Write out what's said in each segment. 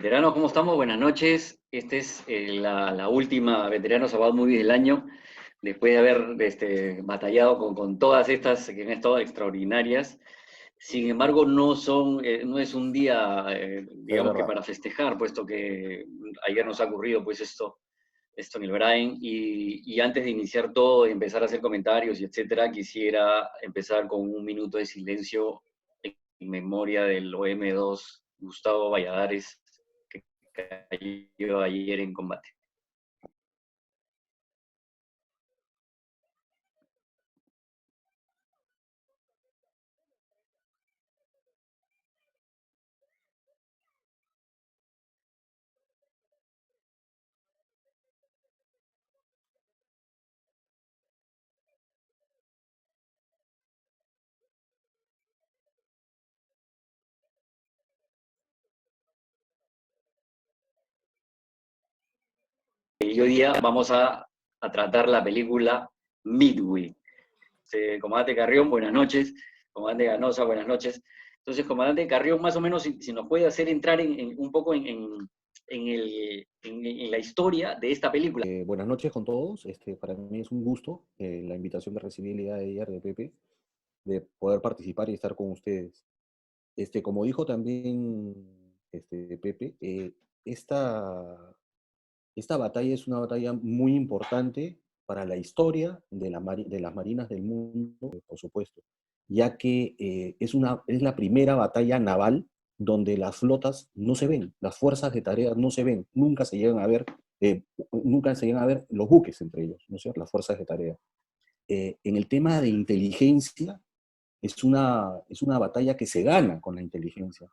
Veteranos, ¿cómo estamos? Buenas noches. Esta es la última Veteranos About Movies del año, después de haber batallado con todas estas que han estado extraordinarias. Sin embargo, no es un día, Es digamos que verdad. para festejar, puesto que ayer nos ha ocurrido pues esto en el Brain. Y antes de iniciar todo y empezar a hacer comentarios y etcétera, quisiera empezar con un minuto de silencio en memoria del OM2 Gustavo Valladares, que cayó ayer en combate. Y hoy día vamos a tratar la película Midway. Comandante Carrión, buenas noches. Comandante Ganosa, buenas noches. Entonces, comandante Carrión, más o menos, si nos puede hacer entrar un poco en la historia de esta película. Buenas noches con todos. Para mí es un gusto la invitación que recibí el día de ayer de Pepe, de poder participar y estar con ustedes. Como dijo también Pepe, esta batalla es una batalla muy importante para la historia de las marinas del mundo, por supuesto, ya que es la primera batalla naval donde las flotas no se ven, las fuerzas de tarea no se ven, nunca se llegan a ver los buques entre ellos, ¿no es cierto? Las fuerzas de tarea. En el tema de inteligencia, es una batalla que se gana con la inteligencia,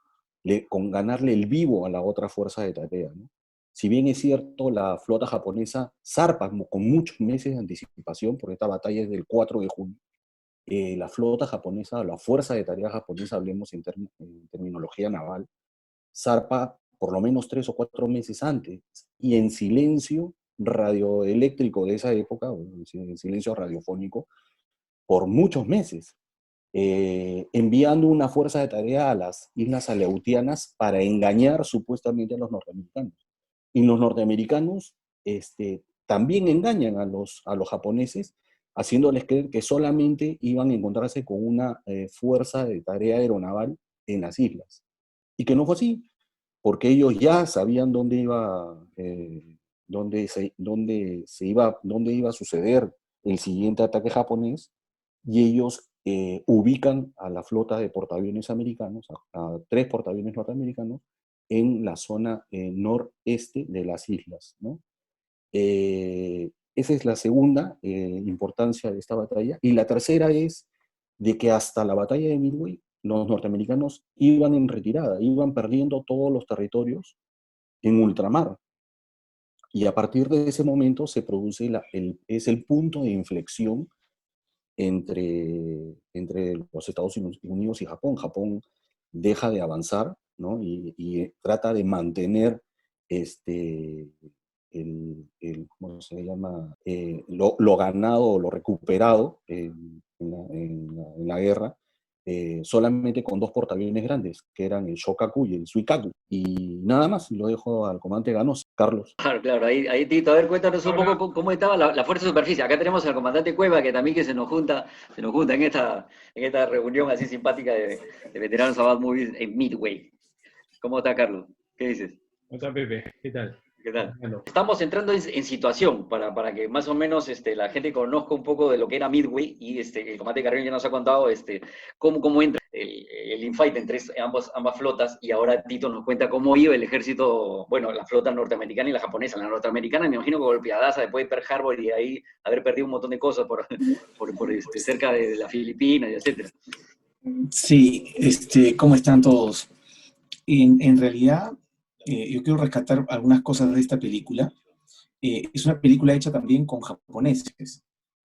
con ganarle el vivo a la otra fuerza de tarea, ¿no? Si bien es cierto, la flota japonesa zarpa con muchos meses de anticipación, porque esta batalla es del 4 de junio, la flota japonesa, la fuerza de tarea japonesa, hablemos en terminología naval, zarpa por lo menos 3 o 4 meses antes, y en silencio radioeléctrico de esa época, en silencio radiofónico, por muchos meses, enviando una fuerza de tarea a las islas Aleutianas para engañar supuestamente a los norteamericanos. Y los norteamericanos también engañan a los japoneses, haciéndoles creer que solamente iban a encontrarse con una fuerza de tarea aeronaval en las islas. Y que no fue así, porque ellos ya sabían dónde iba a suceder el siguiente ataque japonés, y ellos ubican a la flota de portaaviones americanos, a 3 portaaviones norteamericanos, en la zona noreste de las islas, ¿no? Esa es la segunda importancia de esta batalla. Y la tercera es de que hasta la batalla de Midway, los norteamericanos iban en retirada, iban perdiendo todos los territorios en ultramar. Y a partir de ese momento se produce es el punto de inflexión entre los Estados Unidos y Japón. Japón deja de avanzar, ¿no? Y trata de mantener este, ¿cómo se llama? Lo ganado, lo recuperado en la guerra, solamente con 2 portaaviones grandes, que eran el Shokaku y el Suikaku. Y nada más, lo dejo al comandante Ganos, Carlos. Claro, claro, ahí Tito, a ver, cuéntanos un poco Hola. cómo estaba la fuerza de superficie. Acá tenemos al comandante Cueva, que también que se nos junta en esta reunión así simpática de Veteranos About Movies en Midway. ¿Cómo está, Carlos? ¿Qué dices? Hola Pepe, ¿qué tal? ¿Qué tal? Bueno, Estamos entrando en situación para que más o menos la gente conozca un poco de lo que era Midway, y el combate Carrión ya nos ha contado cómo entra el infight entre ambas flotas, y ahora Tito nos cuenta cómo iba el ejército, bueno, la flota norteamericana y la japonesa. La norteamericana, me imagino que golpeadaza después de Pearl Harbor, y de ahí haber perdido un montón de cosas cerca de las Filipinas, y etcétera. Sí, ¿cómo están todos? En realidad, yo quiero rescatar algunas cosas de esta película. Es una película hecha también con japoneses.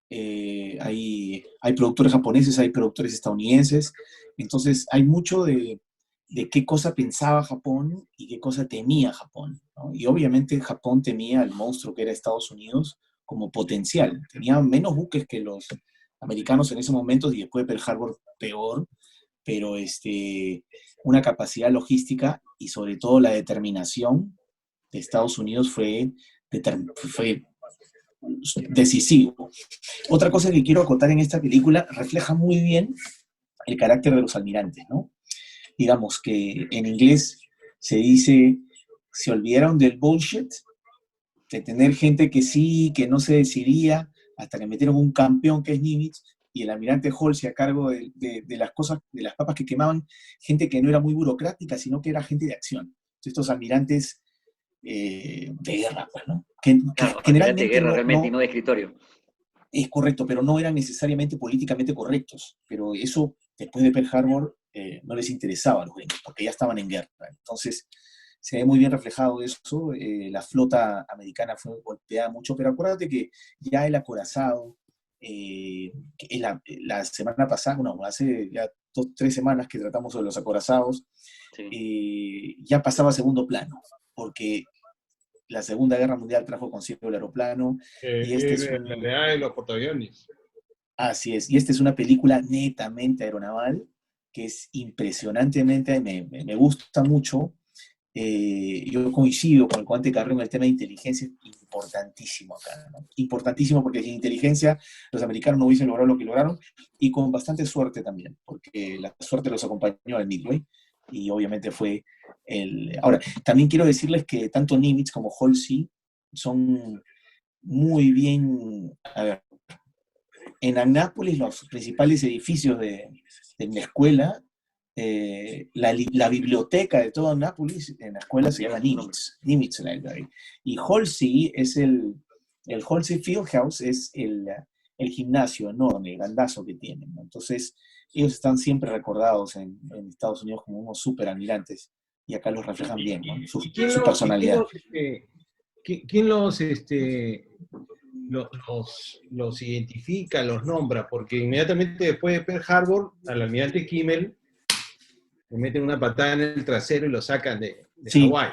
Hay productores japoneses, hay productores estadounidenses, entonces hay mucho de qué cosa pensaba Japón y qué cosa temía Japón, ¿no? Y obviamente Japón temía al monstruo que era Estados Unidos como potencial. Tenía menos buques que los americanos en ese momento, y después de Pearl Harbor peor, pero una capacidad logística y sobre todo la determinación de Estados Unidos fue decisivo. Otra cosa que quiero acotar en esta película refleja muy bien el carácter de los almirantes, ¿no? Digamos que en inglés se dice, se olvidaron del bullshit, de tener gente que sí, que no se decidía, hasta que metieron un campeón que es Nimitz, y el almirante Halsey a cargo de las cosas, de las papas que quemaban, gente que no era muy burocrática, sino que era gente de acción. Entonces, estos almirantes de guerra, pues, ¿no? Que Claro, almirante de generalmente guerra realmente y no no de escritorio. es correcto, pero no eran necesariamente políticamente correctos. Pero eso, después de Pearl Harbor, no les interesaba a los gringos, porque ya estaban en guerra. Entonces, se ve muy bien reflejado eso. La flota americana fue golpeada mucho, pero acuérdate que ya el acorazado, que la semana pasada, bueno, hace ya 3 semanas que tratamos sobre los acorazados, Sí. ya pasaba a segundo plano, porque la Segunda Guerra Mundial trajo consigo el aeroplano, y este es La idea de los portaaviones. así es, y esta es una película netamente aeronaval, que es impresionantemente, me gusta mucho. Yo coincido con el comandante Carrión en el tema de inteligencia, es importantísimo acá, ¿no? Importantísimo, porque sin inteligencia los americanos no hubiesen logrado lo que lograron, y con bastante suerte también, porque la suerte los acompañó al Midway, y obviamente fue el... Ahora, también quiero decirles que tanto Nimitz como Halsey son muy bien... A ver, en Annápolis, los principales edificios de la escuela, la biblioteca de todo Annápolis, en la escuela se llama Nimitz Library. Y Halsey es el Halsey Fieldhouse es el gimnasio enorme, grandazo que tienen, ¿no? Entonces, ellos están siempre recordados en Estados Unidos como unos super almirantes, y acá los reflejan bien, ¿no? Su personalidad. ¿Quién los identifica, los nombra? Porque inmediatamente después de Pearl Harbor, al almirante Kimmel le meten una patada en el trasero y lo sacan de Sí, Hawái.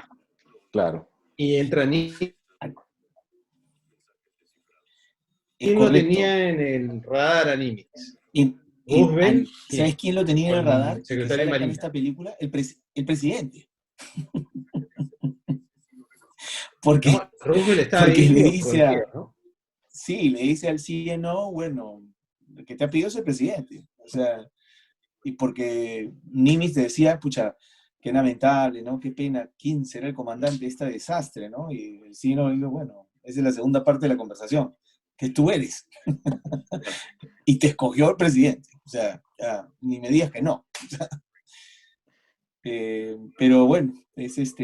Claro. Y entra Nimitz. ¿Quién lo correcto. tenía en el radar a Nimitz? Roosevelt, ¿sabes quién lo tenía en el radar? El secretario de Marina. En esta película, el presidente. Porque, no, Roosevelt estaba porque ahí, le dice ¿no? Sí, le dice al CNO, bueno, el que te ha pedido es el presidente. O sea, y porque Nimitz decía, pucha, qué lamentable, ¿no? Qué pena, ¿quién será el comandante de este desastre, ¿no? Y el CNO le dijo, bueno, esa es la segunda parte de la conversación, que tú eres. Y te escogió el presidente. O sea, ya, ni me digas que no. Pero bueno, es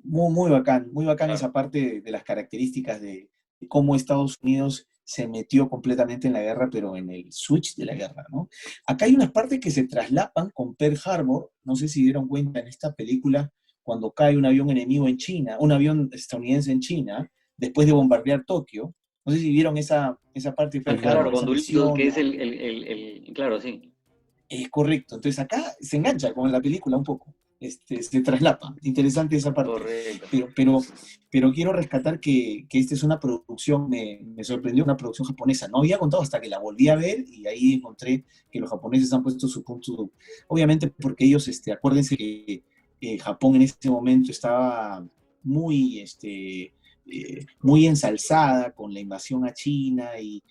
muy bacán Claro. esa parte de las características de cómo Estados Unidos se metió completamente en la guerra, pero en el switch de la guerra, ¿no? Acá hay unas partes que se traslapan con Pearl Harbor, no sé si dieron cuenta en esta película, cuando cae un avión enemigo en China, un avión estadounidense en China, después de bombardear Tokio. No sé si vieron esa parte de Pearl Claro, Harbor, con esa Doolittle, misión. que es claro, sí. Es correcto. Entonces acá se engancha con la película un poco. Se traslapa. Interesante esa parte. Correcto. Pero quiero rescatar que esta es una producción, me sorprendió, una producción japonesa. No había contado hasta que la volví a ver, y ahí encontré que los japoneses han puesto su punto. Obviamente porque ellos, acuérdense que Japón en ese momento estaba muy, muy ensalzada con la invasión a China, y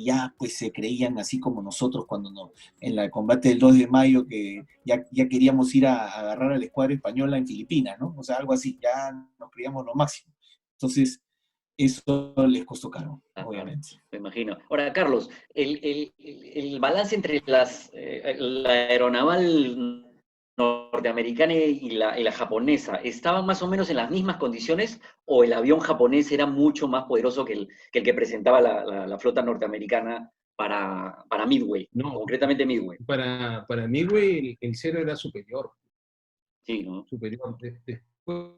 ya pues se creían así como nosotros cuando en el combate del 2 de mayo, que ya queríamos ir a agarrar a la escuadra española en Filipinas, ¿no? O sea, algo así, ya nos creíamos lo máximo. Entonces, eso les costó caro, obviamente. Me imagino. Ahora, Carlos, el balance entre la aeronaval norteamericana y la japonesa, ¿estaban más o menos en las mismas condiciones o el avión japonés era mucho más poderoso que el que presentaba la flota norteamericana para Midway, No, concretamente Midway? Para Midway el cero era superior. Sí, ¿no? Superior. Después,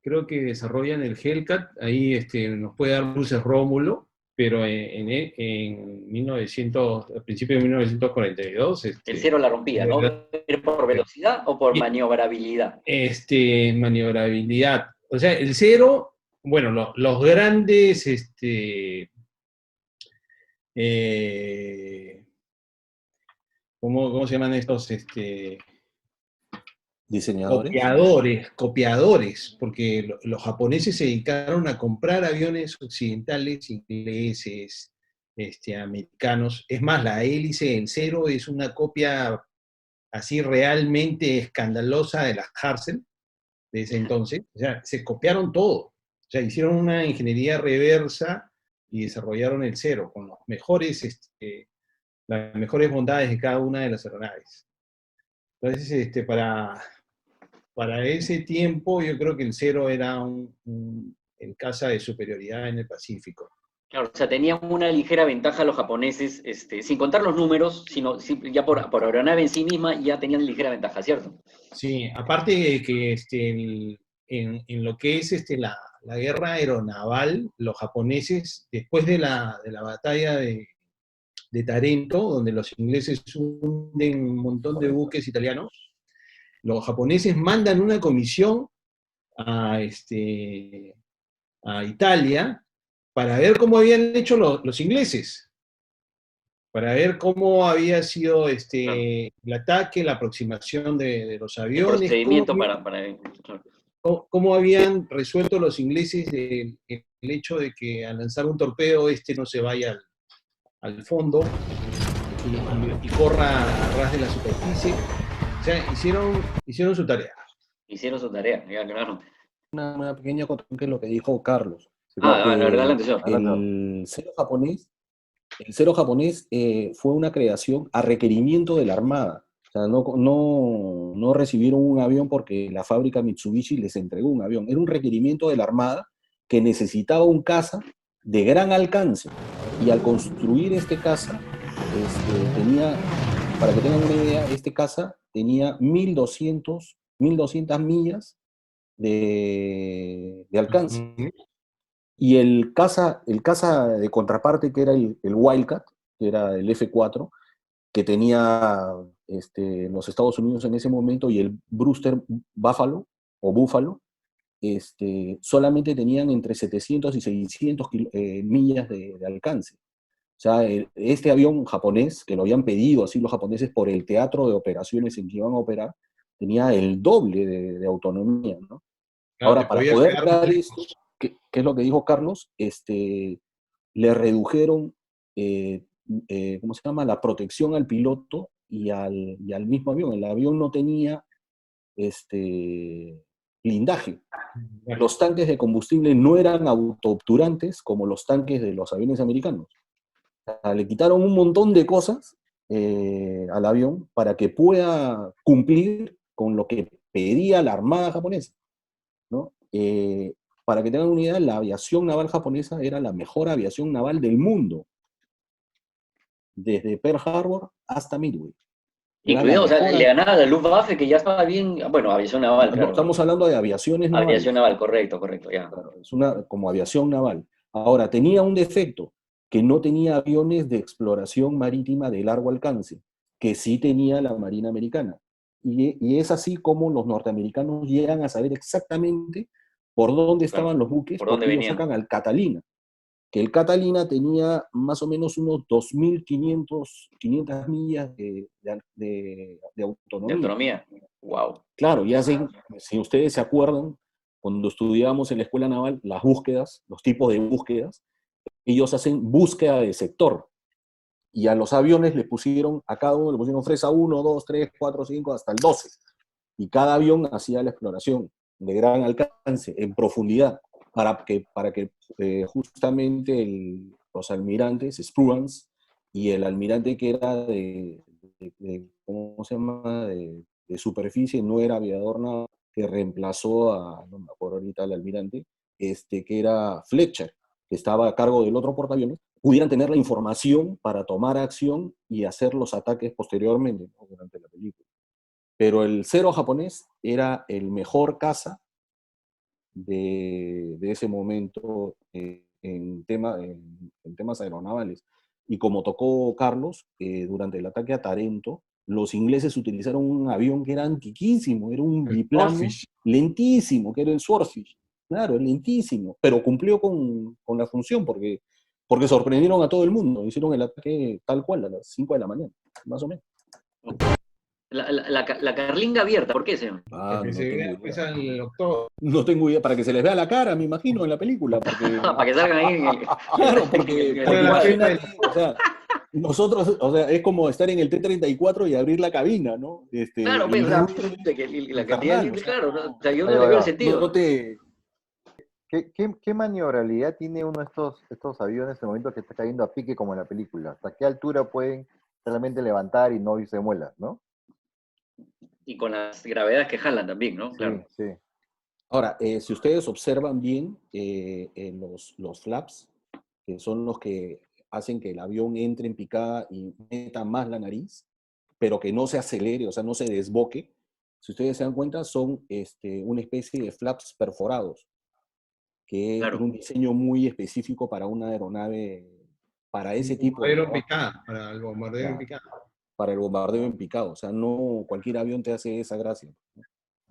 creo que desarrollan el Hellcat, ahí nos puede dar luces Rómulo, pero en 1900, a principios de 1942... El cero la rompía, ¿no? ¿Era por velocidad o por maniobrabilidad? Maniobrabilidad. O sea, el cero, bueno, los grandes ¿cómo se llaman estos? Diseñadores. Copiadores, porque los japoneses se dedicaron a comprar aviones occidentales, ingleses, americanos. Es más, la hélice del Cero es una copia así realmente escandalosa de las Hartzell de ese entonces. O sea, se copiaron todo. O sea, hicieron una ingeniería reversa y desarrollaron el Cero con los mejores, las mejores bondades de cada una de las aeronaves. Entonces, para ese tiempo, yo creo que el Cero era el caza de superioridad en el Pacífico. Claro, o sea, tenían una ligera ventaja los japoneses, sin contar los números, sino ya por aeronave en sí misma ya tenían ligera ventaja, ¿cierto? Sí, aparte de que en lo que es la guerra aeronaval, los japoneses, después de la batalla de Tarento, donde los ingleses hunden un montón de buques italianos, los japoneses mandan una comisión a Italia para ver cómo habían hecho los ingleses, para ver cómo había sido Claro. el ataque, la aproximación de los El aviones, procedimiento claro. cómo habían resuelto los ingleses el hecho de que al lanzar un torpedo no se vaya al fondo y corra a ras de la superficie. O sea, hicieron su tarea. Hicieron su tarea, ya, claro. Una pequeña acotación que es lo que dijo Carlos. Adelante, señor. El cero japonés fue una creación a requerimiento de la Armada. O sea, no recibieron un avión porque la fábrica Mitsubishi les entregó un avión. Era un requerimiento de la Armada que necesitaba un caza de gran alcance. Y al construir este caza, para que tengan una idea, este caza tenía 1.200 millas de alcance. Y el caza de contraparte, que era el Wildcat, que era el F-4, que tenía los Estados Unidos en ese momento, y el Brewster Buffalo, solamente tenían entre 700 y 600 millas de alcance. O sea, este avión japonés, que lo habían pedido así los japoneses por el teatro de operaciones en que iban a operar, tenía el doble de autonomía, ¿no? Claro, ahora, para poder crear esto, ¿qué es lo que dijo Carlos? Le redujeron, ¿cómo se llama?, la protección al piloto y al mismo avión. El avión no tenía blindaje. Los tanques de combustible no eran autoobturantes como los tanques de los aviones americanos. O sea, le quitaron un montón de cosas al avión para que pueda cumplir con lo que pedía la Armada japonesa, ¿no? Para que tengan una idea, la aviación naval japonesa era la mejor aviación naval del mundo, desde Pearl Harbor hasta Midway. Incluido, o sea, le ganaba a la Luftwaffe, que ya estaba bien, bueno, aviación naval, claro. No, estamos hablando de aviaciones navales. Aviación naval, correcto, ya. Claro, es como aviación naval. Ahora, tenía un defecto, que no tenía aviones de exploración marítima de largo alcance, que sí tenía la Marina Americana. Y es así como los norteamericanos llegan a saber exactamente por dónde estaban los buques, por dónde porque venían. ellos sacan al Catalina, que el Catalina tenía más o menos unos 2.500 millas de autonomía. De autonomía, wow. Claro, y hacen, si ustedes se acuerdan, cuando estudiábamos en la escuela naval, las búsquedas, los tipos de búsquedas, ellos hacen búsqueda de sector. Y a los aviones a cada uno le pusieron fresa 1, 2, 3, 4, 5, hasta el 12. Y cada avión hacía la exploración de gran alcance, en profundidad, para que justamente los almirantes, Spruance, y el almirante que era ¿cómo se llama?, de superficie, no era aviador nada, que reemplazó no me acuerdo ahorita el almirante, que era Fletcher, que estaba a cargo del otro portaaviones, pudieran tener la información para tomar acción y hacer los ataques posteriormente, ¿no?, durante la película. Pero el Cero japonés era el mejor caza de ese momento en temas aeronavales. Y como tocó Carlos, durante el ataque a Tarento, los ingleses utilizaron un avión que era antiquísimo, era un biplano lentísimo, que era el Swordfish. Claro, lentísimo, pero cumplió con la función, porque Porque sorprendieron a todo el mundo, hicieron el ataque tal cual, a las 5 de la mañana, más o menos. La carlinga abierta, ¿por qué, señor? Ah, Que no se vea tengo pues idea. al doctor. No tengo idea, para que se les vea la cara, me imagino, en la película, porque, Para que salgan ahí en el, claro, en porque el Para la equipaje. pena. imagínate, o sea, nosotros, o sea, es como estar en el T-34 y abrir la cabina, ¿no? Claro, El pues, o sea, ruido la cantidad infernal, de... o sea, Claro, ¿no? O sea, yo Ahí no va, le ahí veo el va. sentido. no te... ¿Qué maniobrabilidad tiene uno de estos aviones en el momento que está cayendo a pique como en la película? ¿Hasta qué altura pueden realmente levantar y no irse muelas, no? Y con las gravedades que jalan también, ¿no? Sí, Claro. sí. Ahora, si ustedes observan bien los flaps, que son los que hacen que el avión entre en picada y meta más la nariz, pero que no se acelere, o sea, no se desboque, si ustedes se dan cuenta, son una especie de flaps perforados, que es Claro. un diseño muy específico para una aeronave, para ese tipo de Bombardero en trabajo, picada, para el bombardero en claro, picada. para el bombardeo en picado. O sea, no cualquier avión te hace esa gracia, ¿no?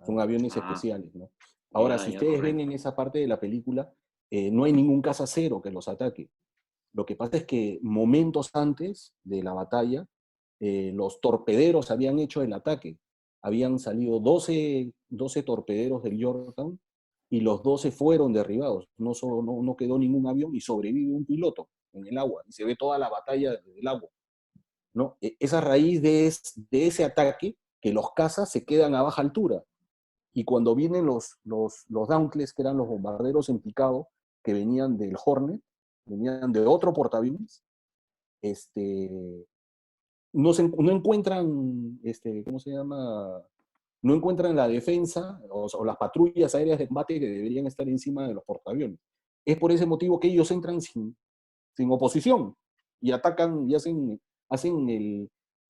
Son aviones Ah, especiales, ¿no? Ahora, ya, si ya, ustedes ven correcto. en esa parte de la película, no hay ningún caza cero que los ataque. Lo que pasa es que momentos antes de la batalla, los torpederos habían hecho el ataque. Habían salido 12 torpederos del Yorktown y los 12 fueron derribados. No quedó ningún avión y sobrevive un piloto en el agua. Y se ve toda la batalla desde el agua, ¿no? Es a raíz de ese ataque que los cazas se quedan a baja altura. Y cuando vienen los Dauntless, que eran los bombarderos en picado, que venían del Hornet, venían de otro portaaviones, no encuentran, ¿cómo se llama? No encuentran la defensa o las patrullas aéreas de combate que deberían estar encima de los portaaviones. Es por ese motivo que ellos entran sin oposición y atacan y hacen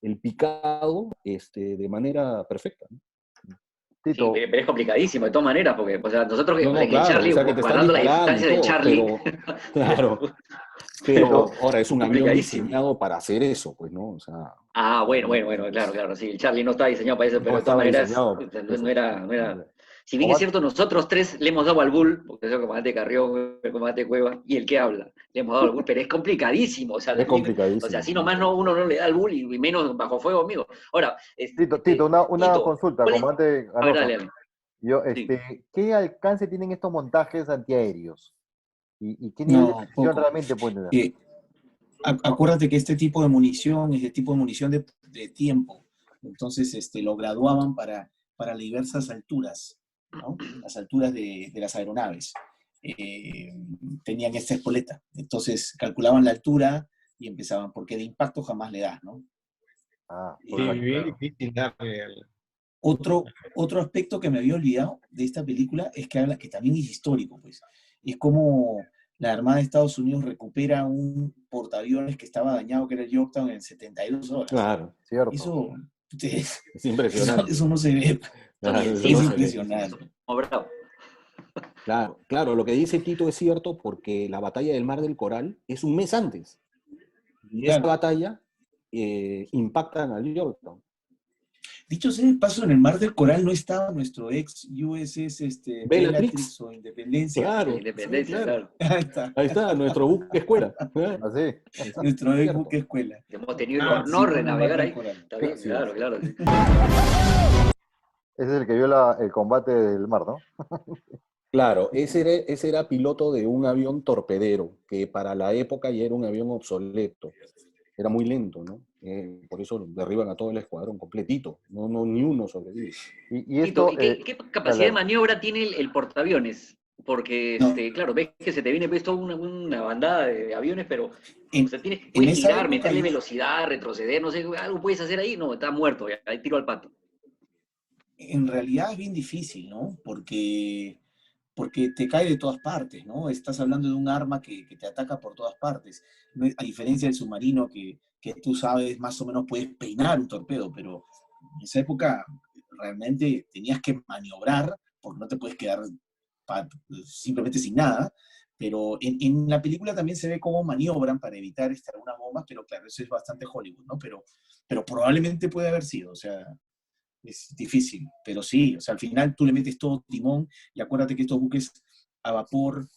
el picado de manera perfecta, ¿no? Sí, Tito, pero es complicadísimo de todas maneras, porque o sea, nosotros No, no, en el claro, o Charlie, sea que te están guardando la disparando y distancia del todo, Charlie, claro, Tito, pero ahora es un avión complicadísimo. diseñado para hacer eso, pues, ¿no? O sea, Ah, bueno, no, bueno, bueno, claro, claro, sí, el Charlie no está diseñado para eso, pero no de todas estaba maneras, diseñado o sea, para eso. no era... vale. Si bien es Omar, cierto, nosotros tres le hemos dado al Bull, porque es el comandante Carrión, el comandante Cueva, y el que habla, le hemos dado al Bull, pero es complicadísimo, o sea, Es también, o sea, complicadísimo. así nomás no, uno no le da al Bull y menos bajo fuego, amigo. Ahora, Tito, una Tito, consulta, ¿cuál es? comandante A ver, Ganosa. dale, dale. Yo, Sí. ¿qué alcance tienen estos montajes antiaéreos? ¿Y qué nivel de No, precisión poco. realmente pueden tener? Acuérdate que este tipo de munición es de tipo de munición de tiempo. Entonces lo graduaban para diversas alturas, ¿no? Las alturas de las aeronaves. Eh, Tenían esta espoleta. Entonces calculaban la altura y empezaban, porque de impacto jamás le das, ¿no? Ah, Sí, correcto. bien difícil darle al... Otro aspecto que me había olvidado de esta película es que habla, que también es histórico, pues. Es como la Armada de Estados Unidos recupera un portaaviones que estaba dañado, que era el Yorktown, en 72 horas. Claro, Cierto. Eso, es impresionante. eso no se ve. Claro, eso Encima, no Es se ve. impresionante. bravo. Claro, claro, lo que dice Tito es cierto porque la batalla del Mar del Coral es un mes antes. Y esa Claro. batalla impactan al Yorktown. Dicho sea de paso, en el Mar del Coral no estaba nuestro ex USS Bellatrix. Bellatrix o Independencia. La Claro, sí, independencia, claro. claro. Ahí está. Ahí está, nuestro buque escuela. Así. Sí, Nuestro ex cierto. buque escuela. Hemos tenido el Ah, honor Participó de en el Mar navegar del ahí. Coral. Está bien, Así claro, es. claro. Sí. Ese es el que vio el combate del mar, ¿no? Claro, ese era piloto de un avión torpedero, que para la época ya era un avión obsoleto. Era muy lento, ¿no? Por eso derriban a todo el escuadrón completito. Ni uno sobrevive. Y Tito, esto, ¿y qué capacidad de dale, maniobra tiene el portaaviones? Porque, No, claro, ves que se te viene pues, toda una bandada de aviones, pero o en, sea, en puedes esa girar, época meterle yo, velocidad, retroceder, no sé, algo puedes hacer ahí. No, está muerto, ya, ahí tiro al pato. en realidad es bien difícil, ¿no? Porque te cae de todas partes, ¿no? Estás hablando de un arma que te ataca por todas partes. A diferencia del submarino que tú sabes, más o menos puedes peinar un torpedo, pero en esa época realmente tenías que maniobrar porque no te puedes quedar simplemente sin nada. Pero en la película también se ve cómo maniobran para evitar algunas bombas, pero claro, eso es bastante Hollywood, ¿no? Pero probablemente puede haber sido, o sea, es difícil, pero sí, o sea, al final tú le metes todo timón y acuérdate que estos buques a vapor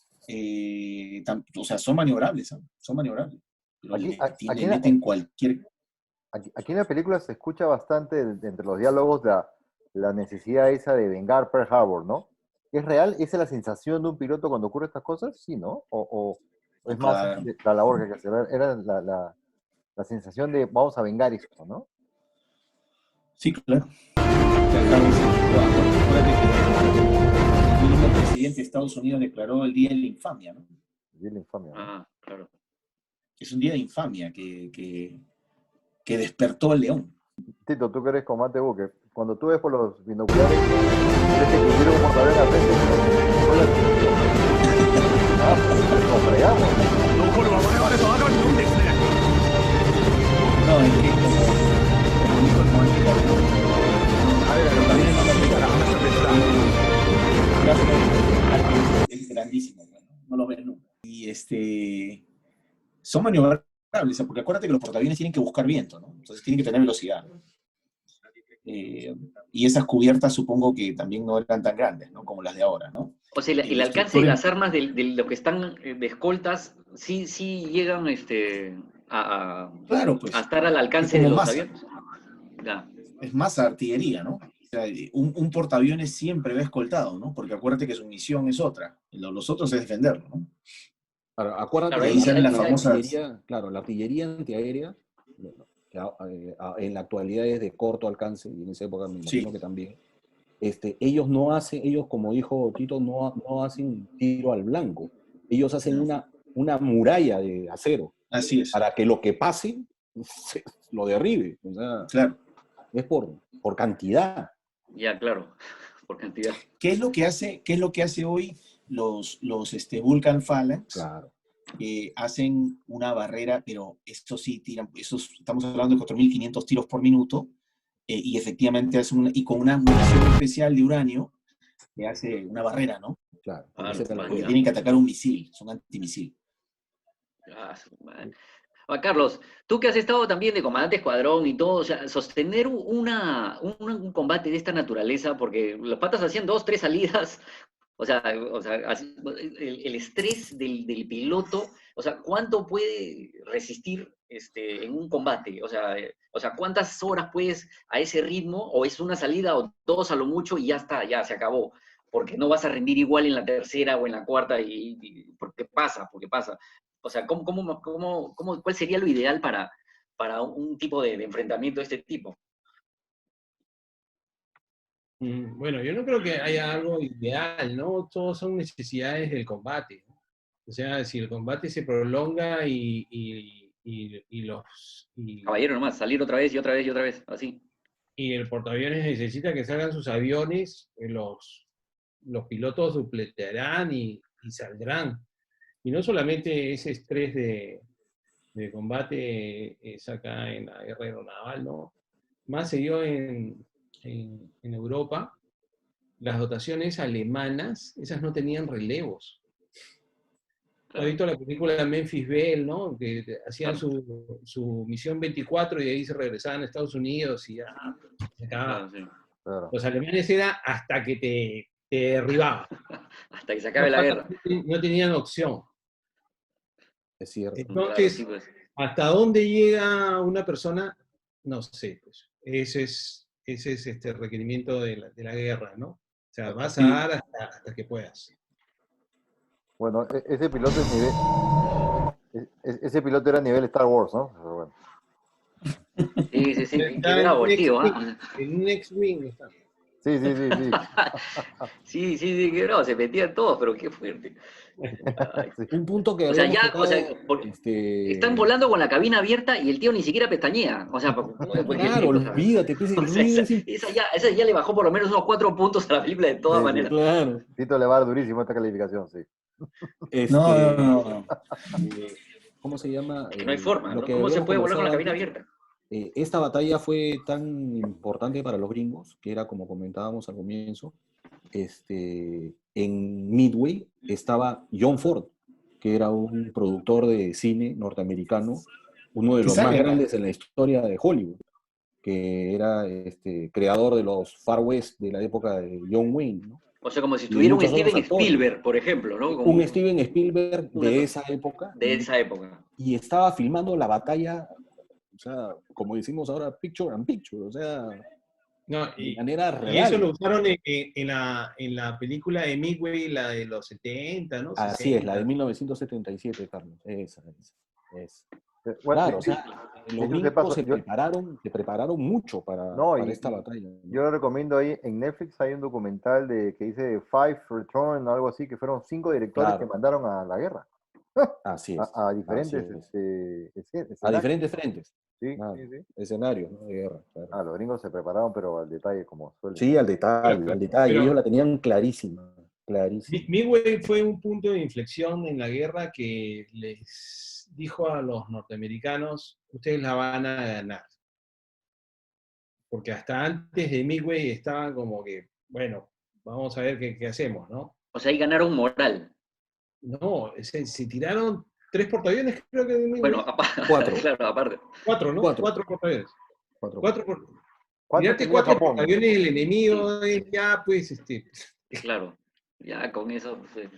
o sea, son maniobrables, ¿ah? Son maniobrables. Pero Aquí, le meten cualquier... aquí en la película se escucha bastante entre los diálogos la necesidad esa de vengar Pearl Harbor, ¿no? ¿Es real? ¿Esa es la sensación de un piloto cuando ocurre estas cosas? Sí, ¿no? O es más Claro. la labor que hay que hacer. Era la sensación de vamos a vengar esto, ¿no? Sí, claro. Acuérdate que el mismo presidente de Estados Unidos declaró el Día de la Infamia, ¿no? Y la infamia, ¿no? Ah, claro. Es un día de infamia que despertó el león. Tito, tú que eres combate buque, cuando tú ves por los binoculares, ves que pusieron un portaaviones al frente. Nos fregamos. No, es que como dijo el comandante Carrión, pero también es grandísimo, no lo ves nunca. Y son maniobrables, porque acuérdate que los portaaviones tienen que buscar viento, ¿no? Entonces tienen que tener velocidad. Y esas cubiertas supongo que también no eran tan grandes, ¿no? Como las de ahora, ¿no? O sea, el alcance de las armas de los que están de escoltas sí llegan Claro, pues, a estar al alcance es de como los masa. aviones. Ya. Es más artillería, ¿no? O sea, un portaaviones siempre va escoltado, ¿no? Porque acuérdate que su misión es otra. Los otros es defenderlo, ¿no? Claro, acuérdate Claro, que ahí salen las la famosas... artillería, claro, la artillería antiaérea, bueno, que en la actualidad es de corto alcance, y en esa época me imagino Sí. que también, ellos no hacen, ellos como dijo Tito, no hacen tiro al blanco, ellos hacen una muralla de acero, Así es. para que lo que pase lo derribe, o sea, Claro. es por cantidad. Ya, claro, por cantidad. ¿Qué es lo que hace hoy los Vulcan Phalanx? Claro. Hacen una barrera, pero estos sí tiran, estamos hablando de 4.500 tiros por minuto, y efectivamente hacen y con una munición especial de uranio que hace una barrera, ¿no? Claro, Ah, esa era la man, Porque idea. tienen que atacar un misil, son antimisil. Ah, man. Ah, Carlos, tú que has estado también de comandante escuadrón y todo, o sea, sostener un combate de esta naturaleza, porque los patas hacían 2, 3 salidas, o sea el estrés del piloto, o sea, ¿cuánto puede resistir en un combate? O sea, ¿cuántas horas puedes a ese ritmo? ¿O es una salida o dos a lo mucho y ya está, ya se acabó? Porque no vas a rendir igual en la tercera o en la cuarta, porque pasa. O sea, ¿cuál sería lo ideal para un tipo de enfrentamiento de este tipo? Bueno, yo no creo que haya algo ideal, ¿no? Todos son necesidades del combate, ¿no? O sea, si el combate se prolonga Caballero, nomás, salir otra vez y otra vez y otra vez, así. y el portaaviones necesita que salgan sus aviones, los pilotos dupletearán y saldrán. Y no solamente ese estrés de combate es acá en la guerra aeronaval, ¿no? Más se dio en Europa. Las dotaciones alemanas, esas no tenían relevos. ¿Has visto la película Memphis Belle, no? Que hacían su misión 24 y de ahí se regresaban a Estados Unidos y ya se acababa. Claro, sí. Claro. Los alemanes era hasta que te derribaban. Hasta que se acabe la guerra. No tenían opción. Es cierto. Claro, Entonces, sí, pues. ¿hasta dónde llega una persona? No sé, pues. Ese es el requerimiento de la guerra, ¿no? O sea, vas a dar hasta que puedas. Bueno, ese piloto es nivel. Ese piloto era nivel Star Wars, ¿no? Pero bueno. Sí, qué Está bravo el tío, ¿ah? en un X-Wing está. Sí. Sí, qué bravo, se metían todos, pero qué fuerte. Ay. Sí. Un punto que O sea, habíamos ya, tocado, están volando con la cabina abierta y el tío ni siquiera pestañea. O sea, claro, olvídate, pues, el ruido es esa ya le bajó por lo menos unos 4 puntos a la película de todas Sí. maneras. claro. Tito le va a dar durísimo esta calificación, sí. No. ¿Cómo se llama? No hay forma, Lo ¿no? que ¿Cómo se habíamos puede volar con la conversado cabina antes, abierta? esta batalla fue tan importante para los gringos, que era como comentábamos al comienzo, en Midway estaba John Ford, que era un productor de cine norteamericano, uno de Que los más sale acá. grandes en la historia de Hollywood, que era creador de los Far West de la época de John Wayne, ¿no? O sea, como si y estuviera un muchos otros Steven actores. Spielberg, por ejemplo, ¿no? Como Un Steven Spielberg una de cosa esa época, de esa época. y estaba filmando la batalla, o sea, como decimos ahora, picture and picture, o sea, No, de manera y eso real. lo usaron en la película de Midway, la de los 70, ¿no? Así es, la de 60. 1977, Carlos. Esa. Bueno, Claro, o sea, los dicho de gringos paso, se prepararon mucho no, para esta batalla, yo ¿no? le recomiendo ahí, en Netflix hay un documental que dice Five Return o algo así, que fueron 5 directores que Claro, mandaron a la guerra, así es, a así diferentes es. A escenarios. diferentes frentes, Sí, claro, sí, sí. escenarios, ¿no? De guerra, claro. Ah, los gringos se prepararon, pero al detalle, como suelen. Sí, al Pero, detalle, ellos pero la tenían clarísima, clarísima. Midway fue un punto de inflexión en la guerra que les dijo a los norteamericanos, ustedes la van a ganar. Porque hasta antes de Midway estaban como que, bueno, vamos a ver qué hacemos, ¿no? O sea, ahí ganaron moral. No, se tiraron 3 portaaviones, creo que de Bueno, Midway. Cuatro, claro, aparte. 4, ¿no? cuatro, 4 portaaviones. cuatro. 4 ¿Cuánto tirarte tenía 4 Japón? portaaviones del enemigo, ya pues, Claro. Ya con eso pues,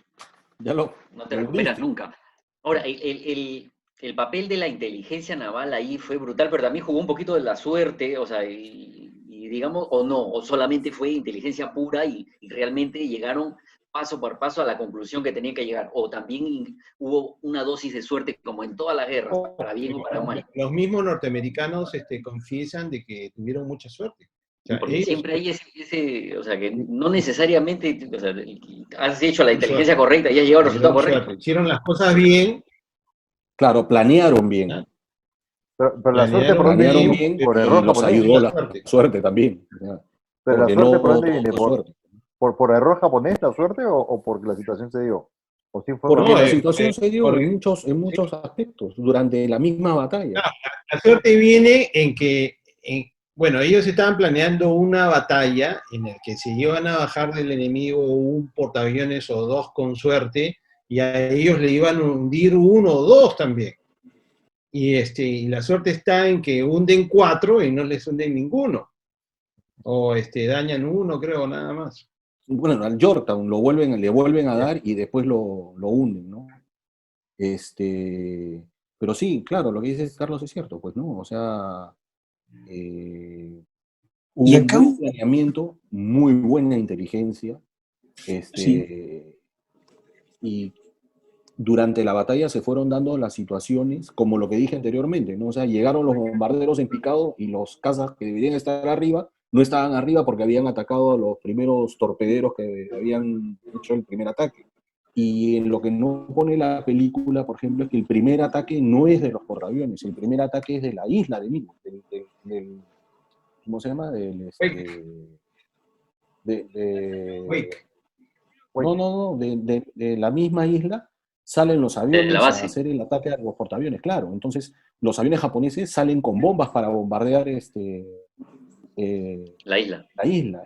Ya lo no te recuperas rendiste. nunca. Ahora, el papel de la inteligencia naval ahí fue brutal, pero también jugó un poquito de la suerte, o sea, y digamos, o no, o solamente fue inteligencia pura y realmente llegaron paso por paso a la conclusión que tenían que llegar, o también hubo una dosis de suerte como en todas las guerras, para bien o para mal, los mismos norteamericanos confiesan de que tuvieron mucha suerte. O sea, porque ellos siempre hay o sea, que no necesariamente, o sea, has hecho la tuvieron inteligencia suerte. correcta y has llegado al resultado Tuvieron correcto. suerte. Hicieron las cosas bien, Claro, planearon ¿no? bien, Pero la suerte por Planearon dónde planearon viene, bien, bien pero por y error los japonés. tuvieron ayudó la la suerte. suerte también, o sea, Pero la porque suerte no por dónde todo viene, fue suerte. por error japonés la suerte o porque la situación se dio. O sí fue más Porque No, bien la situación se dio porque, en sí, muchos aspectos durante la misma batalla. la suerte viene en que, bueno, ellos estaban planeando una batalla en la que se iban a bajar del enemigo un portaaviones o 2 con suerte, y a ellos le iban a hundir 1 o 2 también. Y la suerte está en que hunden 4 y no les hunden ninguno. O dañan 1, creo, nada más. Bueno, al Yorktown le vuelven a dar y después lo hunden, ¿no? Pero sí, claro, lo que dice Carlos es cierto, pues, ¿no? O sea, hubo Y un acá, buen planeamiento, muy buena inteligencia, sí, y durante la batalla se fueron dando las situaciones, como lo que dije anteriormente, ¿no? O sea, llegaron los bombarderos en picado y los cazas que deberían estar arriba no estaban arriba porque habían atacado a los primeros torpederos que habían hecho el primer ataque. Y en lo que no pone la película, por ejemplo, es que el primer ataque no es de los portaaviones, el primer ataque es de la isla de Midway, ¿cómo se llama? Wake, De, Wake. no, de la misma isla salen los De la aviones a base, hacer el ataque a los portaaviones, claro. Entonces, los aviones japoneses salen con bombas para bombardear eh, la isla. la isla,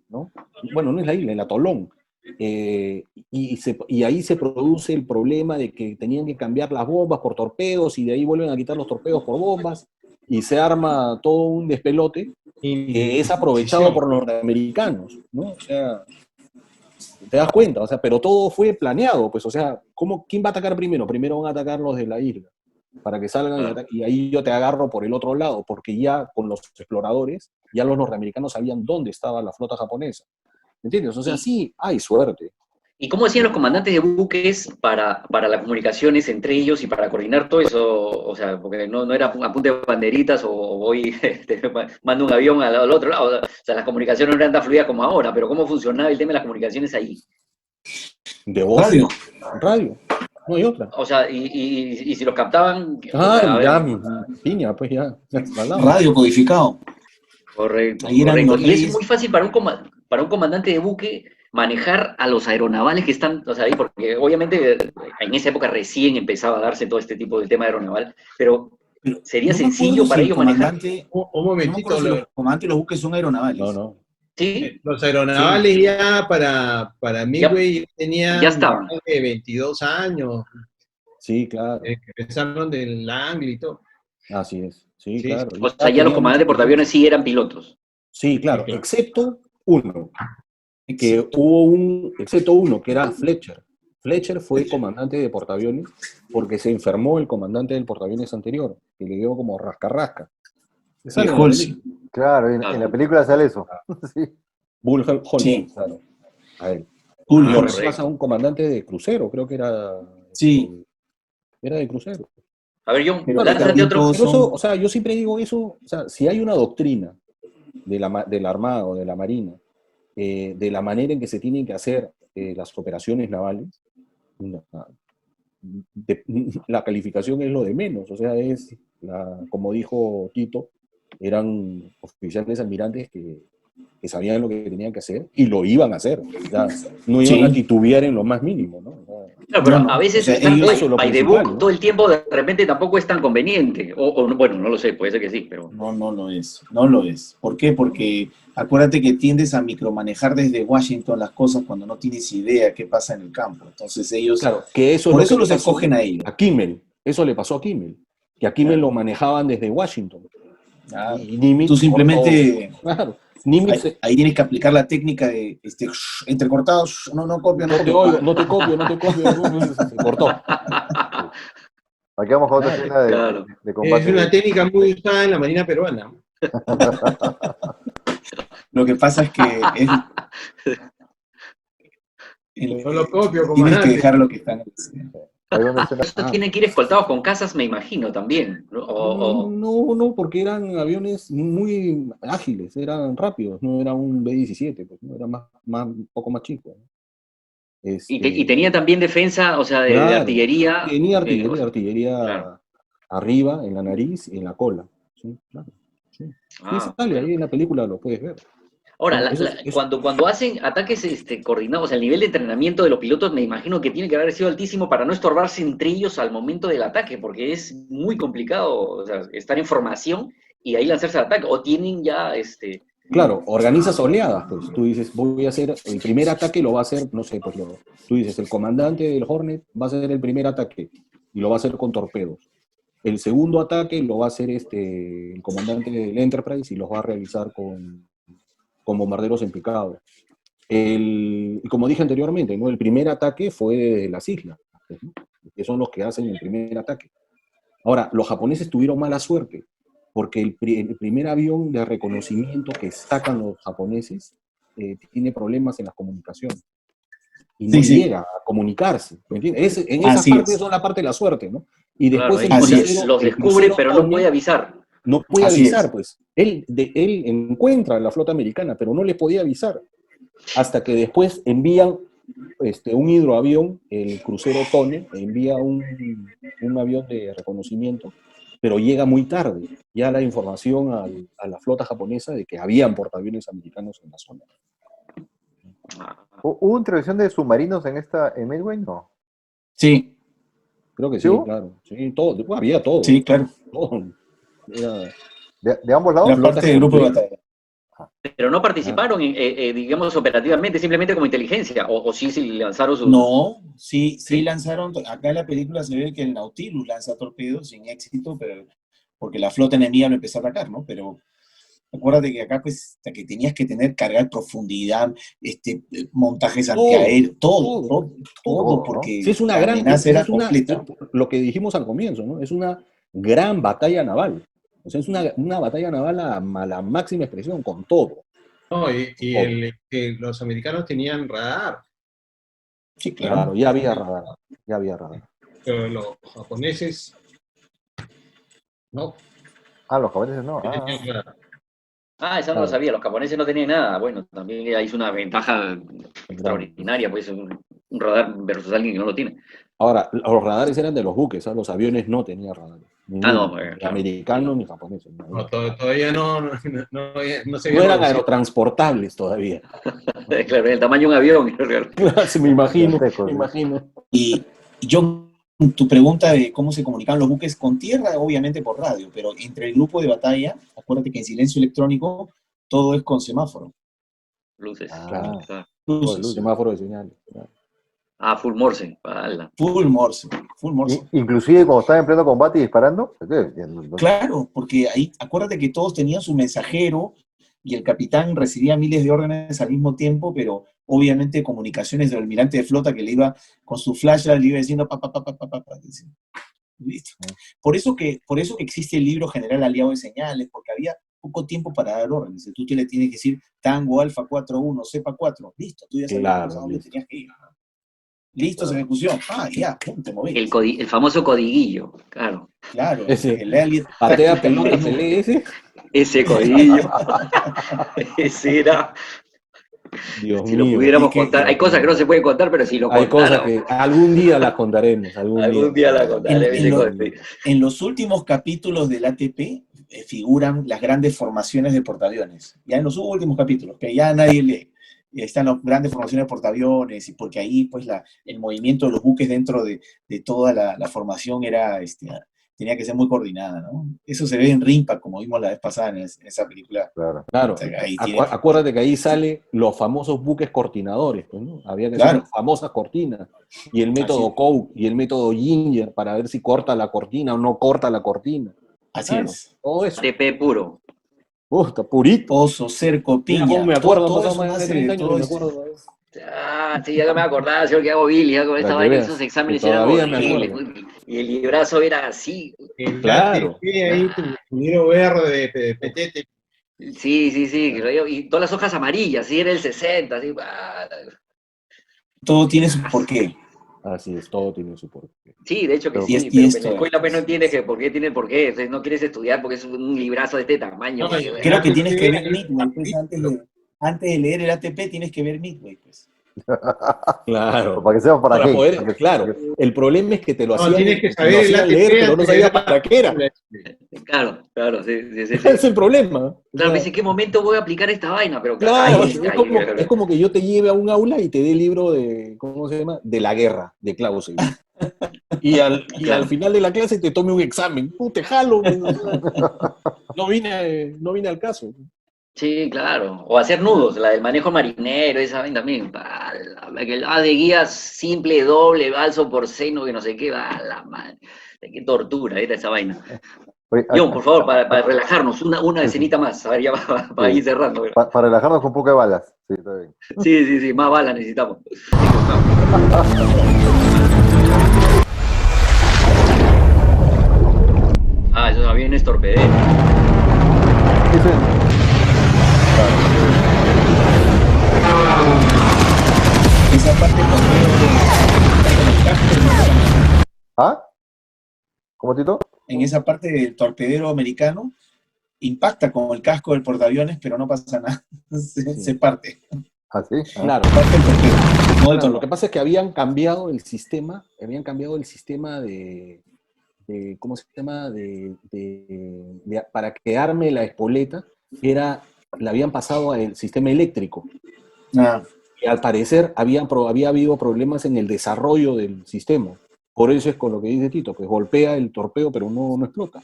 ¿no? Bueno, no es la isla, el atolón. Y ahí se produce el problema de que tenían que cambiar las bombas por torpedos y de ahí vuelven a quitar los torpedos por bombas y se arma todo un despelote que es aprovechado Indecisión. por los norteamericanos, ¿no? O sea, te das cuenta, o sea, pero todo fue planeado, pues, o sea, ¿quién va a atacar primero? Primero van a atacar los de la isla, para que salgan Claro. y ahí yo te agarro por el otro lado, porque ya con los exploradores, ya los norteamericanos sabían dónde estaba la flota japonesa, ¿me entiendes? O sea, Y, sí, hay suerte. ¿Y cómo hacían los comandantes de buques para las comunicaciones entre ellos y para coordinar todo eso? O sea, porque no era a punta de banderitas o voy, mando un avión al otro lado. O sea, las comunicaciones no eran tan fluidas como ahora, pero ¿cómo funcionaba el tema de las comunicaciones ahí? De voz, radio, radio, no hay otra. O sea, y si los captaban, o Ah, sea, a ver, ya, piña, pues ya, al lado. radio codificado. correcto, Ahí eran correcto. los Y es reyes. muy fácil para un comandante de buque manejar a los aeronavales que están, o sea, ahí, porque obviamente en esa época recién empezaba a darse todo este tipo de tema aeronaval, pero Pero sería no me acuerdo sencillo si para el ellos manejar. comandante, Un no me acuerdo momentito, si los comandantes de los buques son No, aeronavales. no. Sí, los Sí, aeronavales ya para ya, Midway ya tenían estaban. más de 22 años, sí, claro. que empezaron del Langley y todo. Así es. Sí, Sí, sí. claro. O sea, Ya ya los tenía mucha comandantes de experiencia. portaaviones sí eran pilotos. Sí, Sí, claro, claro. excepto uno. que hubo excepto uno, que era Fletcher. Fletcher fue comandante de portaaviones porque se enfermó el comandante del portaaviones anterior, que le dio como rasca-rasca. Sale en la Halsey. película. Claro, en la película sale eso. Sí. Bull Holmes, Sí. claro, a él. Bull Lo Halsey. reemplaza un comandante de crucero, creo que era. Sí. Era de crucero. A ver, John, Pero lánzate también otro. todos Pero eso, son... o sea, yo siempre digo eso, o sea, si hay una doctrina de la Armada o de la Marina, de la manera en que se tienen que hacer las operaciones navales, no, la calificación es lo de menos, o sea, como dijo Tito, eran oficiales almirantes que sabían lo que tenían que hacer y lo iban a hacer, o sea, no iban a titubear en lo más mínimo, ¿no? O sea, Claro, pero No. a veces O sea, estar ellos- eso es lo by the principal, book ¿no? todo el tiempo de repente tampoco es tan conveniente. Bueno, no lo sé, puede ser que sí, pero... No, no lo es. No lo es. ¿Por qué? Porque acuérdate que tiendes a micromanejar desde Washington las cosas cuando no tienes idea qué pasa en el campo. Entonces ellos... claro, que eso es por lo eso que los le pasó escogen a ellos. a Kimmel, eso le pasó a Kimmel, que a Kimmel Claro. lo manejaban desde Washington. Ah, Y Nimitz tú simplemente... cortó, claro, Nimitz, Ahí tienes que aplicar la técnica de entrecortados, no copio, no no te copio. oigo, no te copio, se cortó. Aquí vamos a otra escena Claro. de combate. Es una técnica muy usada en la Marina peruana. Lo que pasa es que No lo copio, tienes que comandante. dejar lo que están haciendo. Hay una escena. Estos tienen que ir escoltados con casas, me imagino, también. ¿No? No, porque eran aviones muy ágiles, eran rápidos, no era un B-17, pues, ¿no? Era un poco más chico, ¿no? Y tenía también defensa, o sea, de Claro, artillería. tenía o sea, artillería claro. arriba, en la nariz y en la cola. Sí, claro. Sí. Sí, sale, ahí en la película lo puedes ver. Ahora, Eso- cuando hacen ataques coordinados, o sea, el nivel de entrenamiento de los pilotos me imagino que tiene que haber sido altísimo para no estorbarse entre ellos al momento del ataque, porque es muy complicado, o sea, estar en formación y ahí lanzarse al ataque, o tienen ya Claro, organizas oleadas, pues. Tú dices, voy a hacer, el primer ataque lo va a hacer, no sé, pues tú dices, el comandante del Hornet va a hacer el primer ataque y lo va a hacer con torpedos. El segundo ataque lo va a hacer el comandante del Enterprise y los va a realizar con bombarderos en picado. Y como dije anteriormente, ¿no? El primer ataque fue de las islas, pues, ¿no? Que son los que hacen el primer ataque. Ahora, los japoneses tuvieron mala suerte, porque el primer avión de reconocimiento que sacan los japoneses tiene problemas en las comunicaciones. Y no Sí. llega a comunicarse, ¿me entiendes? En esa Así parte es. es la parte de la suerte, ¿no? Y claro, después Así el es. crucero- los el descubre, crucero pero no Tony puede avisar. no puede Así avisar, es. pues. Él encuentra la flota americana, pero no les podía avisar. Hasta que después envían un hidroavión, el crucero Tone, envía un avión de reconocimiento, pero llega muy tarde ya la información a la flota japonesa de que habían portaaviones americanos en la zona. ¿Hubo intervención de submarinos en Midway? No. Sí, Creo que sí, ¿Sí hubo? claro. Sí, todo, había todo. sí, claro. Todo. Era- ¿De ambos lados? Era parte del grupo de batalla. Pero no participaron, digamos, operativamente, simplemente como inteligencia, o sí lanzaron sus... No, sí Sí. lanzaron, acá en la película se ve que el Nautilus lanza torpedos sin éxito, pero porque la flota enemiga lo empezó a atacar, ¿no? Pero acuérdate que acá pues hasta que tenías que cargar profundidad, montajes Todo, antiaéreos, todo, todo, ¿no? porque Sí, es una la gran, amenaza era completa. lo que dijimos al comienzo, ¿no? Es una gran batalla naval. O sea, es una batalla naval a la máxima expresión, con todo. No, que los americanos tenían radar, Sí, claro. Claro, ya había radar. pero los japoneses no Los japoneses no. tenían radar. esa no lo sabía, los japoneses no tenían nada. Bueno, también ahí es una ventaja extraordinaria, pues un radar versus alguien que no lo tiene. Ahora, los radares eran de los buques, ¿sabes? Los aviones no tenían radares. Ninguno, ni claro. americanos ni japoneses. No, todavía no se No había eran producido. aerotransportables todavía. Claro, el tamaño de un avión. Sí, me imagino, Gigantescos, me sí. imagino. Y yo, tu pregunta de cómo se comunicaban los buques con tierra, obviamente por radio, pero entre el grupo de batalla, acuérdate que en silencio electrónico todo es con semáforo. Luces. Claro. Luces. Semáforo de señales. Claro. Full Morse. Ala. Full Morse. Inclusive cuando estaba en pleno combate y disparando. Claro, porque ahí, acuérdate que todos tenían su mensajero, y el capitán recibía miles de órdenes al mismo tiempo, pero obviamente comunicaciones del almirante de flota que le iba con su flash, le iba diciendo pa, pa, pa, pa, pa, pa, pa, listo. Por eso que existe el libro General Aliado de Señales, porque había poco tiempo para dar órdenes. Tú le tienes que decir Tango Alfa 41, Cepa 4, listo, tú ya sabías a dónde tenías que ir. Listo, esa ejecución. Ya, pum, te movías. El famoso codiguillo, claro. Claro, Ese, el Alien patea Tactical peludas, Manual. se lee ese. Ese codiguillo. Ese era. Dios Si lo mío. pudiéramos contar. Hay cosas que no se pueden contar, pero si lo Hay cosas contáramos. que algún día las contaremos. Algún día la contaré. En los últimos capítulos del ATP figuran las grandes formaciones de portaaviones. Ya en los últimos capítulos, que ya nadie lee. Están las grandes formaciones de portaaviones, y porque ahí pues el movimiento de los buques dentro de toda la formación tenía que ser muy coordinada, ¿no? Eso se ve en RIMPAC, como vimos la vez pasada en esa película. Claro. Claro. O sea, ahí tiene- Acuérdate que ahí salen los famosos buques coordinadores, pues, ¿no? Había que hacer Claro. las famosas cortinas. Y el método Así- Coke y el método Ginger para ver si corta la cortina o no corta la cortina. Así Claro, es. todo eso. TP puro. Está purito. Pozo, cerco, Mira piña. cómo me acuerdo, han todo pasado eso más de nace 30 años todo que me esto. acuerdo. Sí, ya me acordaba, señor, que hago Billy, ya con esta Para que vaina, veas, esos exámenes que eran todavía me horribles. Y el librazo era así. El Claro. ATP ahí, tu libro verde de Petete. Sí, y todas las hojas amarillas, sí, era el 60, así. Todo tiene su porqué. Así es, todo tiene su porqué. Sí, de hecho que Pero- sí, y pero en esto- la escuela pues no entiendes que por qué tiene el porqué, entonces no quieres estudiar porque es un librazo de este tamaño. No, porque, yo Creo que tienes que ver ATP, Midway, pues, antes de leer el ATP tienes que ver Midway, pues. Claro. Para que sepa para qué. poder, Para que- claro, el problema es que te lo No, hacían, tienes que lo saber el hacían ATP leer, pero no antes de sabía dar para qué era. Claro, sí. Ese es el problema. O Claro, sea, me dice, ¿en qué momento voy a aplicar esta vaina? Pero claro, ay, es como que yo te lleve a un aula y te dé el libro de, ¿cómo se llama? De la guerra, de Clausewitz. Y al final de la clase te tome un examen. Te jalo. No vine al caso. Sí, claro. O hacer nudos, la del manejo marinero, esa vaina también. De guías simple, doble, balso por seno, que no sé qué, la madre. Qué tortura era esa vaina. Oye, John, por favor, para relajarnos, una escenita más. A ver, ya para ir cerrando. para relajarnos con poca de balas. Sí, está bien. Sí, más balas necesitamos. Esos aviones torpederos. Eso es- Esa parte ¿Ah? ¿Cómo, Tito? en esa parte del torpedero americano impacta con el casco del portaaviones, pero no pasa nada. Se parte. ¿Ah, sí? Ah. Claro. Parte el torpedo, no el Claro, lo torpedo. que pasa es que habían cambiado el sistema de ¿cómo se llama? Para que arme la espoleta, la habían pasado al sistema eléctrico. Ah, Y al parecer había habido problemas en el desarrollo del sistema. Por eso es con lo que dice Tito, pues golpea el torpedo, pero no explota.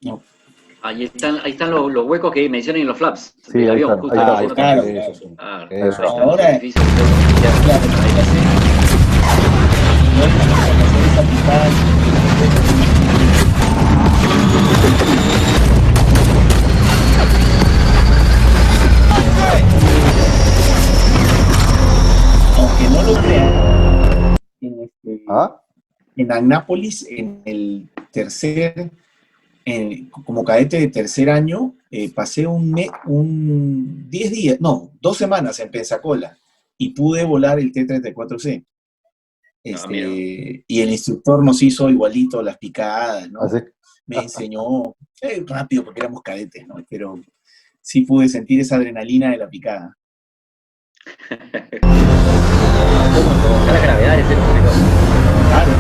no. Ahí están los huecos que mencionan en los flaps Sí, del ahí avión. están, justo ahí ahí están. no Claro, te- Eso sí. Claro, Eso. ahí están Ahora- los edificios. Claro, hay que hacer esa picada. Aunque no lo crean, ¿Ah? en Annápolis, como cadete de tercer año, pasé un 10 días, no, 2 semanas en Pensacola y pude volar el T-34C. Mira. Y el instructor nos hizo igualito las picadas, ¿no? ¿Ah, sí? Me enseñó rápido porque éramos cadetes, ¿no? Pero sí pude sentir esa adrenalina de la picada. Está la gravedad de ser complicado. Claro.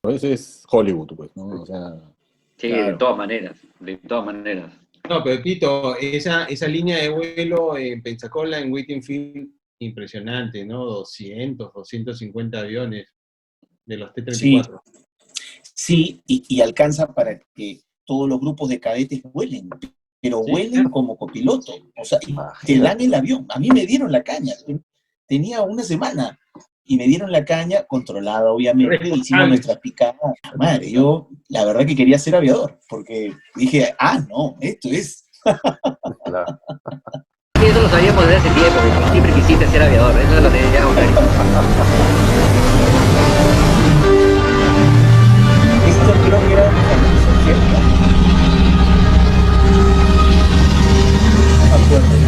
Pero eso es Hollywood, pues, ¿no? O sea, Sí, Claro. de todas maneras. No, pero Tito, esa línea de vuelo en Pensacola, en Whitfield, impresionante, ¿no? 250 aviones de los T-34. Sí, y alcanza para que todos los grupos de cadetes vuelen, pero Sí, vuelen claro. como copiloto. O sea, y te Imagínate. dan el avión. A mí me dieron la caña. Tenía una semana y me dieron la caña, controlada obviamente, Responsable. hicimos nuestra picada. Madre, yo la verdad que quería ser aviador, porque dije, no, esto es... Claro. Sí, eso lo sabíamos desde hace tiempo, que tú siempre quisiste ser aviador, eso lo teníamos clarísimo. Esto creo que era un ¿cierto? No me acuerdo.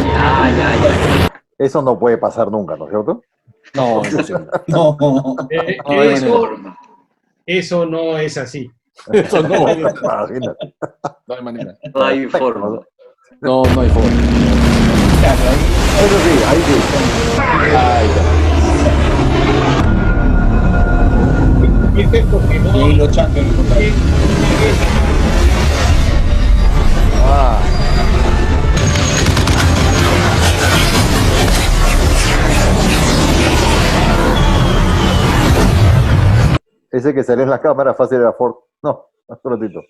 Ya. Eso no puede pasar nunca, ¿no es cierto? No, imposible. No, No hay Eso, manera. eso no es así. Eso no, Imagínate. no hay manera. No hay forma. No, no hay forma. claro, ahí Eso sí, ahí sí. Ay, Este Pokémon y ahí los chancos lo encontraron. Ah, ese que salió en la cámara fácil era Ford. No, un ratito.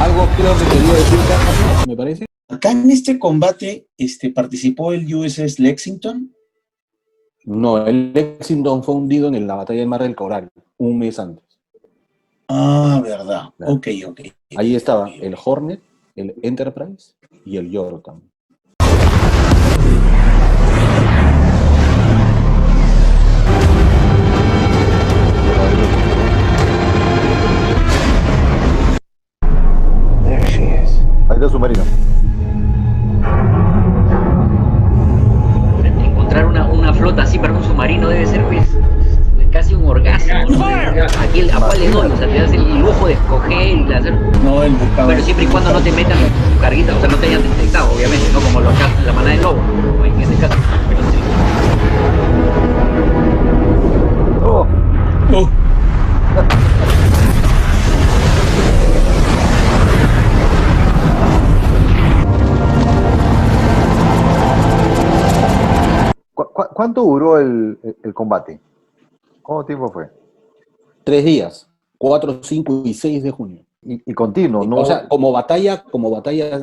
algo creo que quería decir, Carlos, me parece. Acá en este combate participó el USS Lexington. No, el Lexington fue hundido en la batalla del Mar del Coral, un mes antes. Ah, verdad. Claro. Ok. Ahí estaba el Hornet, el Enterprise y el Yorktown. Ahí está el submarino. Encontrar una flota así para un submarino debe ser pues casi un orgasmo, ¿no? Aquí a cuál le doy, o sea, te das el lujo de escoger y de hacer, No, él buscaba. pero siempre y cuando no te metan tu carguita, o sea, no te hayan detectado, obviamente, no como la manada del lobo, ¿no? En este caso. Pero sí. Oh, Oh, ¿Cuánto duró el combate? ¿Cuánto tiempo fue? 3 días, 4, 5 y 6 de junio. Y continuo, ¿no? O sea, como batalla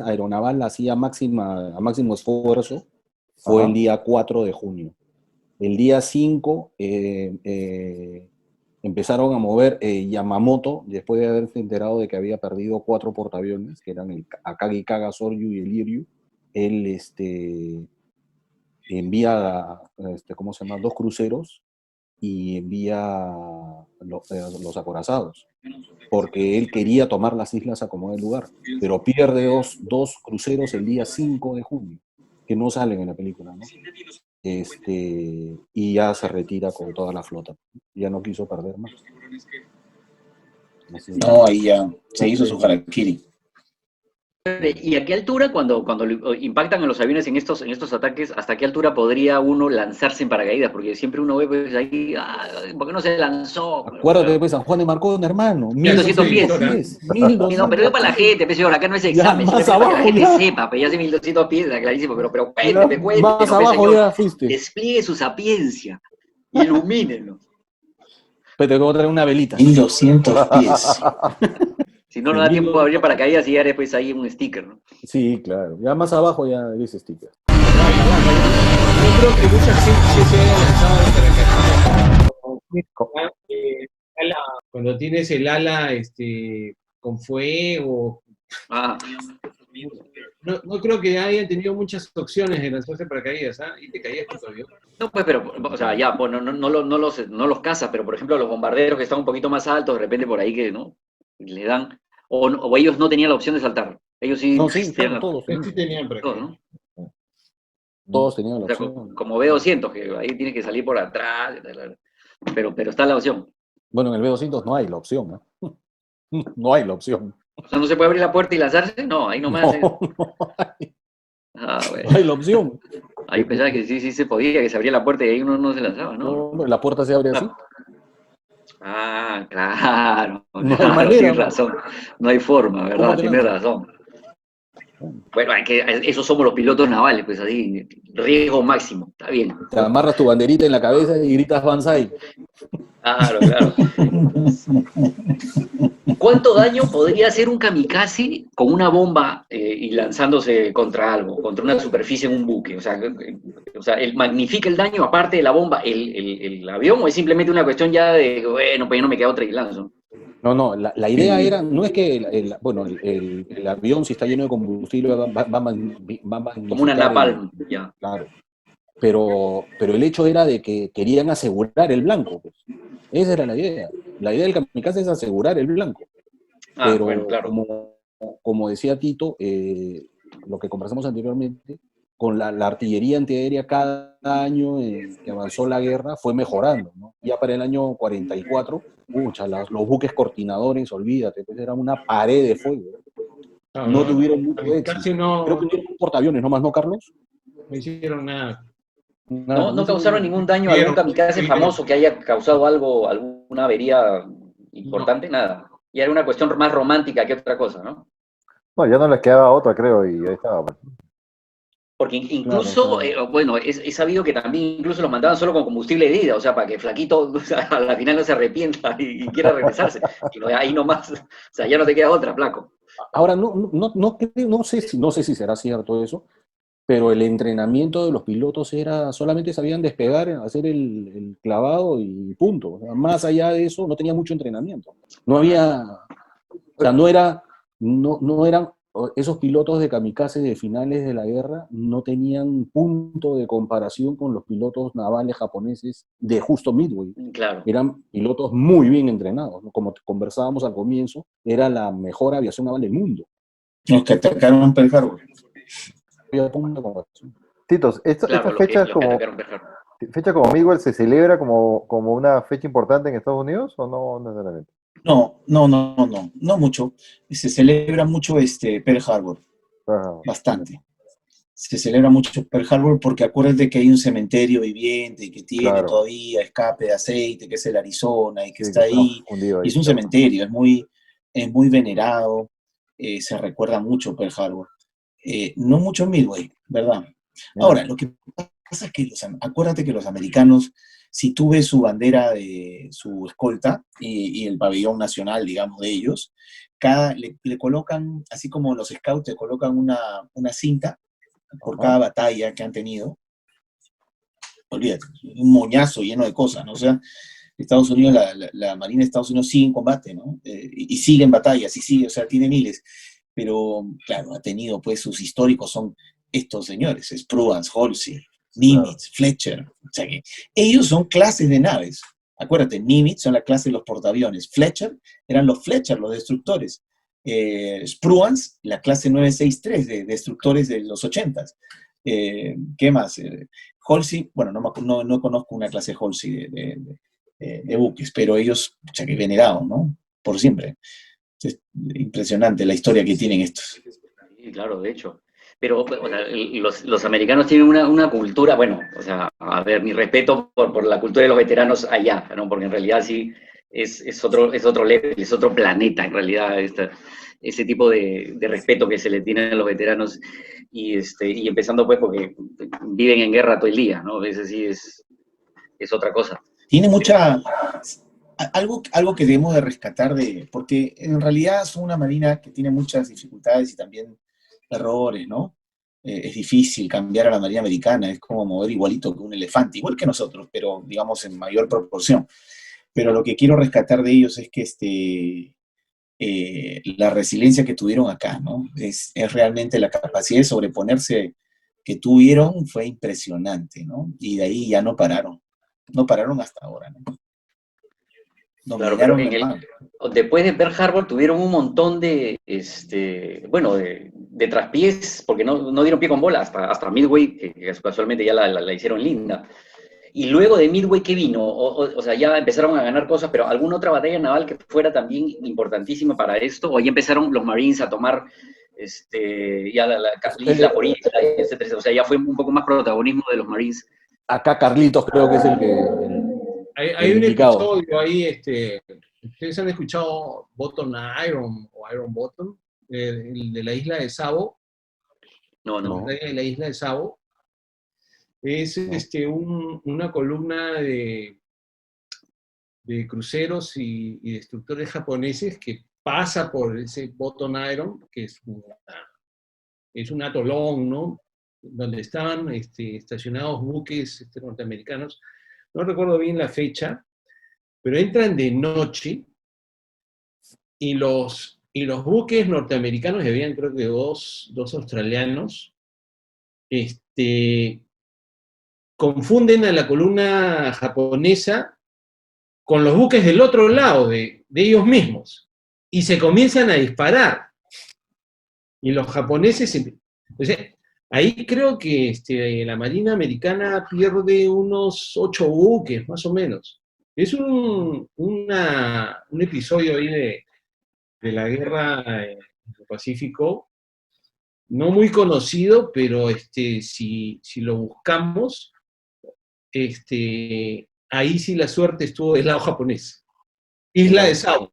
aeronaval así a máximo esfuerzo, fue Ajá. el día 4 de junio. El día 5 empezaron a mover Yamamoto, después de haberse enterado de que había perdido 4 portaaviones, que eran el Akagi Kaga, Soryu y el Iryu. Él envía, ¿cómo se llama? 2 cruceros y envía los acorazados, porque él quería tomar las islas a como de lugar, pero pierde 2 cruceros el día 5 de junio, que no salen en la película, ¿no? Y ya se retira con toda la flota. Ya no quiso perder más. Así es. no, ahí ya se hizo su harakiri. ¿Y a qué altura, cuando impactan a los aviones en estos ataques, hasta qué altura podría uno lanzarse en paracaídas? Porque siempre uno ve pues ahí, ¿por qué no se lanzó? Acuérdate, pues, San Juan de Marcón, hermano. 1200 pies. 1200. No, pero es para la gente, pues, señor, acá no es examen, más simplemente para que abajo, la gente ya. sepa, pues ya hace 1200 pies, está clarísimo, pero Ya, cuénteme, más no, abajo señor, ya fuiste. despliegue su sapiencia, ilumínenlo. Pero te voy a traer una velita. 1200 pies. Si no, no da tiempo de abrir paracaídas y ya después ahí un sticker, ¿no? Sí, claro. Ya más abajo ya dice sticker. Yo creo que mucha gente se haya lanzado de paracaídas. Cuando tienes el ala con fuego. Ah, No creo que hayan tenido muchas opciones de lanzarse paracaídas, ¿ah? Y te caías con tu avión. no, pues, pero, o sea, ya, pues, no los cazas, pero por ejemplo, los bombarderos que están un poquito más altos, de repente por ahí que, ¿no? Le dan, o ellos no tenían la opción de saltar. Ellos sí, No, sí, tenían todos, Sí tenían todo, paracaídas. ¿no? todos tenían la O sea, opción. como B200, que ahí tienes que salir por atrás, pero está la opción. Bueno, en el B200 no hay la opción, ¿no? No hay la opción. O sea, ¿no se puede abrir la puerta y lanzarse? No, ahí nomás. No, no hay, Ah, bueno. no hay la opción. Ahí pensaba que sí se podía, que se abría la puerta y ahí uno no se lanzaba, ¿no? No, la puerta se abre así. Ah, claro, No hay claro, manera, tienes ¿no? razón. No hay forma, ¿Cómo ¿verdad? te Tienes lanzas? razón. Bueno, esos somos los pilotos navales, pues así, riesgo máximo, está bien. Te amarras tu banderita en la cabeza y gritas Banzai. Claro, claro. ¿Cuánto daño podría hacer un kamikaze con una bomba y lanzándose contra algo, contra una superficie en un buque? O sea, ¿él magnifica el daño aparte de la bomba el avión o es simplemente una cuestión ya de, bueno, pues ya no me queda otra y lanzo? No, la idea era, no es que el avión, si está lleno de combustible, va a Como una magnificar napalm, ya. claro. Pero el hecho era de que querían asegurar el blanco, pues. Esa era la idea. La idea del kamikaze es asegurar el blanco. Pero Bueno, claro. como decía Tito, lo que conversamos anteriormente, con la artillería antiaérea cada año que avanzó la guerra fue mejorando, ¿no? Ya para el año 44, los buques cortinadores, olvídate, pues era una pared de fuego. No tuvieron mucho éxito. Casi no. Creo que tuvieron un portaaviones, ¿no más, no, Carlos? No hicieron nada. No causaron ningún daño a algún kamikaze famoso que haya causado alguna avería importante, nada. Y era una cuestión más romántica que otra cosa, ¿no? No, ya no les quedaba otra, creo, y ahí estaba. Porque incluso, bueno, es sabido que también incluso los mandaban solo con combustible de ida, o sea, para que Flaquito, o sea, a la final no se arrepienta y quiera regresarse. Ahí nomás, o sea, ya no te queda otra, flaco. Ahora, no sé si será cierto eso, pero el entrenamiento de los pilotos era, solamente sabían despegar, hacer el clavado y punto. O sea, más allá de eso, no tenía mucho entrenamiento. No había, o sea, no eran, esos pilotos de kamikaze de finales de la guerra no tenían punto de comparación con los pilotos navales japoneses de justo Midway. Claro. Eran pilotos muy bien entrenados, ¿no? Como conversábamos al comienzo, era la mejor aviación naval del mundo. Los que atacaron Pearl Harbor. Titos, esta fecha como Midway se celebra como una fecha importante en Estados Unidos o no necesariamente? No mucho. Se celebra mucho Pearl Harbor, bastante. Se celebra mucho Pearl Harbor porque acuérdate que hay un cementerio viviente y que tiene todavía escape de aceite, que es el Arizona y que está ahí. Y es un cementerio, es muy venerado, se recuerda mucho Pearl Harbor. No mucho Midway, ¿verdad? Ahora, lo que pasa es que acuérdate que los americanos, si tú ves su bandera de su escolta y el pabellón nacional, digamos, de ellos, le colocan, así como los scouts te colocan una cinta por cada batalla que han tenido. Olvídate, un moñazo lleno de cosas, ¿no? O sea, Estados Unidos, la Marina de Estados Unidos sigue en combate, ¿no? Y sigue en batallas, y sigue, o sea, tiene miles. Pero, claro, ha tenido, pues, sus históricos son estos señores, Spruance, Halsey, Nimitz, Fletcher. O sea que ellos son clases de naves. Acuérdate, Nimitz son la clase de los portaaviones. Fletcher eran los Fletcher, los destructores. Spruance, la clase 963 de destructores de los 80s. ¿Qué más? Halsey, bueno, no conozco una clase Halsey de buques, pero ellos, o sea, que venerados, ¿no? Por siempre. Es impresionante la historia que tienen estos. Sí, claro, de hecho. Pero o sea, los americanos tienen una cultura, bueno, o sea, a ver, mi respeto por la cultura de los veteranos allá, ¿no? Porque en realidad sí es otro level, es otro planeta, en realidad, ese tipo de respeto que se le tiene a los veteranos, y empezando pues porque viven en guerra todo el día, ¿no? Ese sí es otra cosa. Tiene algo que debemos de rescatar porque en realidad son una marina que tiene muchas dificultades y también errores, ¿no? Es difícil cambiar a la marina americana, es como mover igualito que un elefante, igual que nosotros, pero digamos en mayor proporción. Pero lo que quiero rescatar de ellos es que la resiliencia que tuvieron acá, ¿no? Es realmente la capacidad de sobreponerse que tuvieron fue impresionante, ¿no? Y de ahí ya no pararon hasta ahora, ¿no? Claro, pero después de Pearl Harbor tuvieron un montón de traspiés, porque no dieron pie con bola hasta Midway, que casualmente ya la hicieron linda. Y luego de Midway, ¿qué vino? O sea, ya empezaron a ganar cosas, pero ¿alguna otra batalla naval que fuera también importantísima para esto? ¿O ya empezaron los Marines a tomar ya la isla por isla, etcétera? O sea, ya fue un poco más protagonismo de los Marines. Acá Carlitos creo que es el que... Hay un episodio ahí, ¿ustedes han escuchado Bottom Iron o Iron Bottom? El de la isla de Savo, No, no. No. batalla de la isla de Savo. Es una columna de cruceros y destructores japoneses que pasa por ese Bottom Iron, que es un atolón, ¿no? Donde estaban estacionados buques norteamericanos. No recuerdo bien la fecha, pero entran de noche y los buques norteamericanos, y habían creo que dos australianos, confunden a la columna japonesa con los buques del otro lado de ellos mismos y se comienzan a disparar. Y los japoneses... O sea, ahí creo que la Marina Americana pierde unos 8 buques, más o menos. Es un episodio ahí de la guerra en el Pacífico, no muy conocido, pero si lo buscamos, ahí sí la suerte estuvo del lado japonés. Isla de Savo.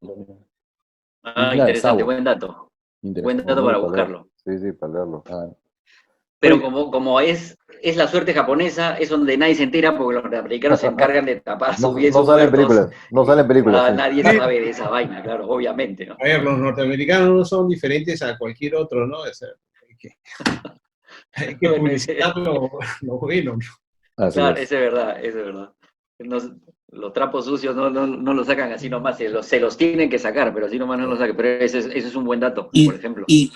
Ah, Isla de interesante, Savo. buen dato. Buen Interesante. dato para Para leer. buscarlo. Sí, sí, para leerlo. Ah, Pero Oye, como es la suerte japonesa, es donde nadie se entera porque los norteamericanos se encargan de tapar sus No, bien no sus salen muertos. películas, no salen películas. Sí. Nadie sabe de esa vaina, claro, obviamente, ¿no? A ver, los norteamericanos no son diferentes a cualquier otro, ¿no? O sea, hay que Bueno, publicitar lo bueno, ¿no? así claro, es. eso es verdad, eso es verdad. Los trapos sucios no los sacan así nomás, se los tienen que sacar, pero así nomás no los sacan. Pero ese es un buen dato, por Y, ejemplo. y,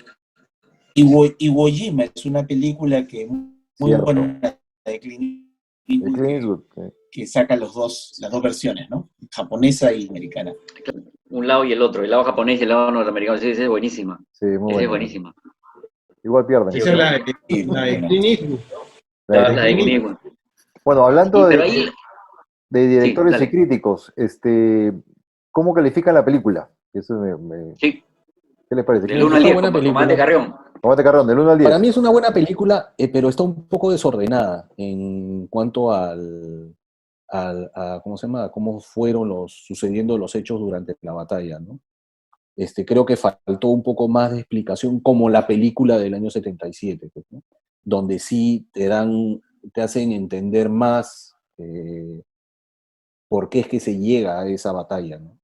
Iwo Jima es una película que muy Cierto. buena de Clint De Eastwood, Clint Eastwood, sí. que saca las dos versiones, ¿no? Japonesa y americana. Un lado y el otro, el lado japonés y el lado norteamericano. Esa es buenísima. Sí, muy Esa es buena. buenísima. Igual pierden. Esa es la Sí, de bueno. Clint Eastwood. La de La de Clint Clint Eastwood. Eastwood. Bueno, hablando Sí, pero ahí, de sí, directores y dale. críticos, ¿cómo califican la película? Eso Sí, ¿qué les parece? del Es 1 al una 10, buena comandante película. Carrión. Comandante Carrón, del 1 al Para 10. mí es una buena película, pero está un poco desordenada en cuanto ¿cómo se llama? Cómo fueron sucediendo los hechos durante la batalla, ¿no? Creo que faltó un poco más de explicación, como la película del año 77, pues, ¿no? Donde sí te hacen entender más por qué es que se llega a esa batalla, ¿no?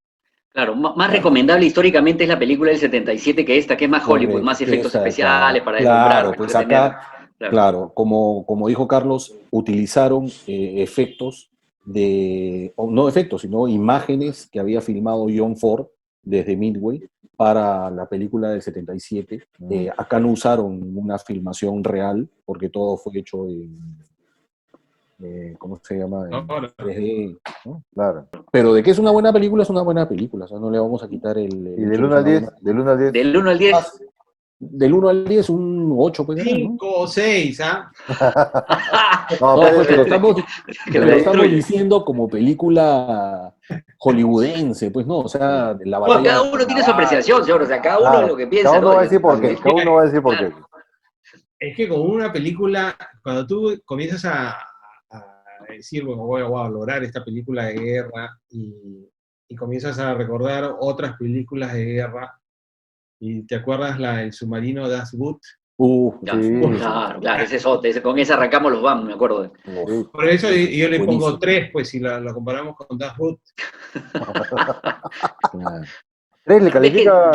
Claro, más Claro. recomendable históricamente es la película del 77 que esta, que es más Hollywood, más Correcto, efectos esa de acá. especiales para deslumbrar, Claro, para pues entretener. acá, Claro. claro, como dijo Carlos, utilizaron efectos no efectos, sino imágenes que había filmado John Ford desde Midway para la película del 77. Acá no usaron una filmación real, porque todo fue hecho ¿cómo se llama? En Ahora, 3D, ¿no? Claro. Pero de que es una buena película, es una buena película, o sea, no le vamos a quitar el ¿Y hecho del de que 1 es al una 10? buena Del 1 al 10. Del 1 al 10. Del 1 al 10, un 8 puede ser, ¿no? 5 o 6, ¿ah? No, No, pues, pero Que la estamos destruye. diciendo como película hollywoodense, pues no, o sea, la Bueno, cada batalla uno tiene su naval. apreciación, señor. O sea, cada uno es lo claro. que piensa, Cada uno ¿no? va a decir por qué. Es- Cada uno va a decir por qué. Claro. Es que con una película, cuando tú comienzas a decir, bueno, voy a lograr esta película de guerra y comienzas a recordar otras películas de guerra y te acuerdas el submarino Das Boot. Ya, Sí. claro, ese es otro. Con ese arrancamos los BAM, me acuerdo. Sí. Por eso yo le pongo Buenísimo. 3, pues si lo comparamos con Das Boot. Claro. 3 le Ves que califica.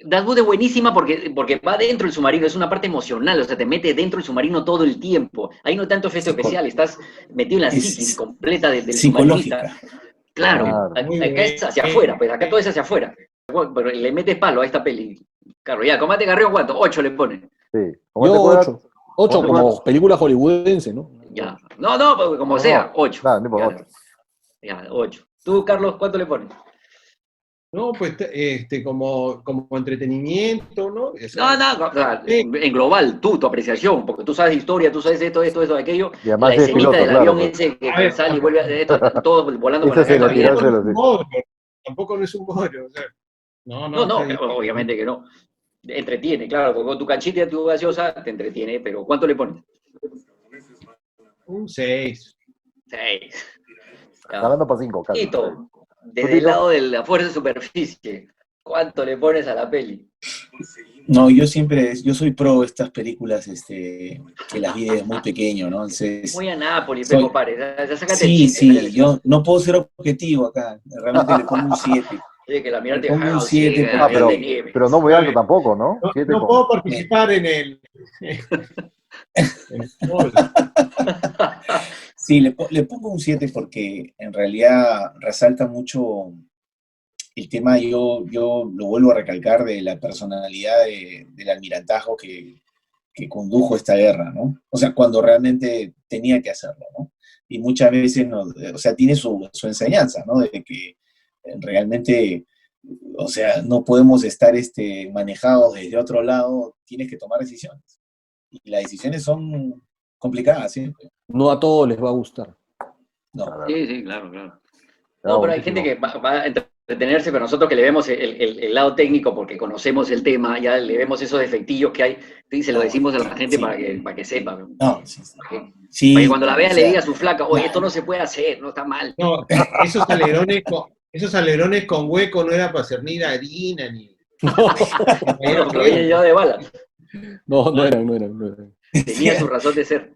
Das Boot es buenísima porque va dentro del submarino, es una parte emocional, o sea, te mete dentro del submarino todo el tiempo. Ahí no hay tanto efecto especial, estás metido en la psiquis Es completa del submarinista. psicológica. Claro, Claro. Muy acá es hacia afuera, pues acá todo es hacia afuera. Bueno, pero le metes palo a esta peli. Claro, ya, Combate Carrión, ¿cuánto? 8 le ponen. Sí. Yo Comandante Cuadrat, 8. 8 ¿Cómo te como película hollywoodense, ¿no? Ya. No, pues, como sea, 8. Nada, no importa, 8. Ya, 8. Tú, Carlos, ¿cuánto le pones? No, pues como entretenimiento, ¿no? O sea, No, o sea, en global, tu apreciación, porque tú sabes historia, tú sabes esto, aquello. Y además La es escenita piloto, del claro, avión pues. ese que A ver, sale y vuelve a esto, todos volando con Esa la se la cabeza abierta. tiraste. Tampoco no es un bodrio, o sea, no, No, está bien. obviamente que no. Entretiene, claro, porque con tu canchita y tu gaseosa te entretiene, pero ¿cuánto le pones? Un 6. 6. Ganando para 5, casi. Tito, desde el lado de la fuerza de superficie, ¿cuánto le pones a la peli? No, yo soy pro estas películas, que las vi desde muy pequeño, ¿no? Entonces, Muy a Nápoles, soy, Pepo Pares. Ya sácate el sí, chiste, sácate sí, el chiste. yo no puedo ser objetivo acá, realmente le pongo un 7. Oye, que la Le mirarte pongo un House, sí, 7 que la Ah, mirarte porque pero no Nieves. muy alto tampoco, ¿no? No, 7 no con... puedo me- participar en el, en el fútbol. sí, le pongo un 7 porque en realidad resalta mucho el tema, yo lo vuelvo a recalcar, de la personalidad del almirantazgo que condujo esta guerra, ¿no? O sea, cuando realmente tenía que hacerlo, ¿no? Y muchas veces, no, o sea, tiene su enseñanza, ¿no? De que realmente, o sea, no podemos estar manejados desde otro lado, tienes que tomar decisiones. Y las decisiones son complicadas siempre. No a todos les va a gustar. No. Sí, sí, claro, claro. Ah, No, pero hay gente buenísimo. que va a entretenerse, pero nosotros que le vemos el lado técnico porque conocemos el tema, ya le vemos esos defectillos que hay, y se lo No, decimos a la gente sí. para que sepa. No, sí, sí. Para que Sí, cuando la no, o vea le diga sea, a su flaca, oye, esto claro. no se puede hacer, no está mal. No, esos alerones con hueco no era para cernir harina ni. Bueno, porque lo habían llevado de bala. No eran. Tenía su razón de ser.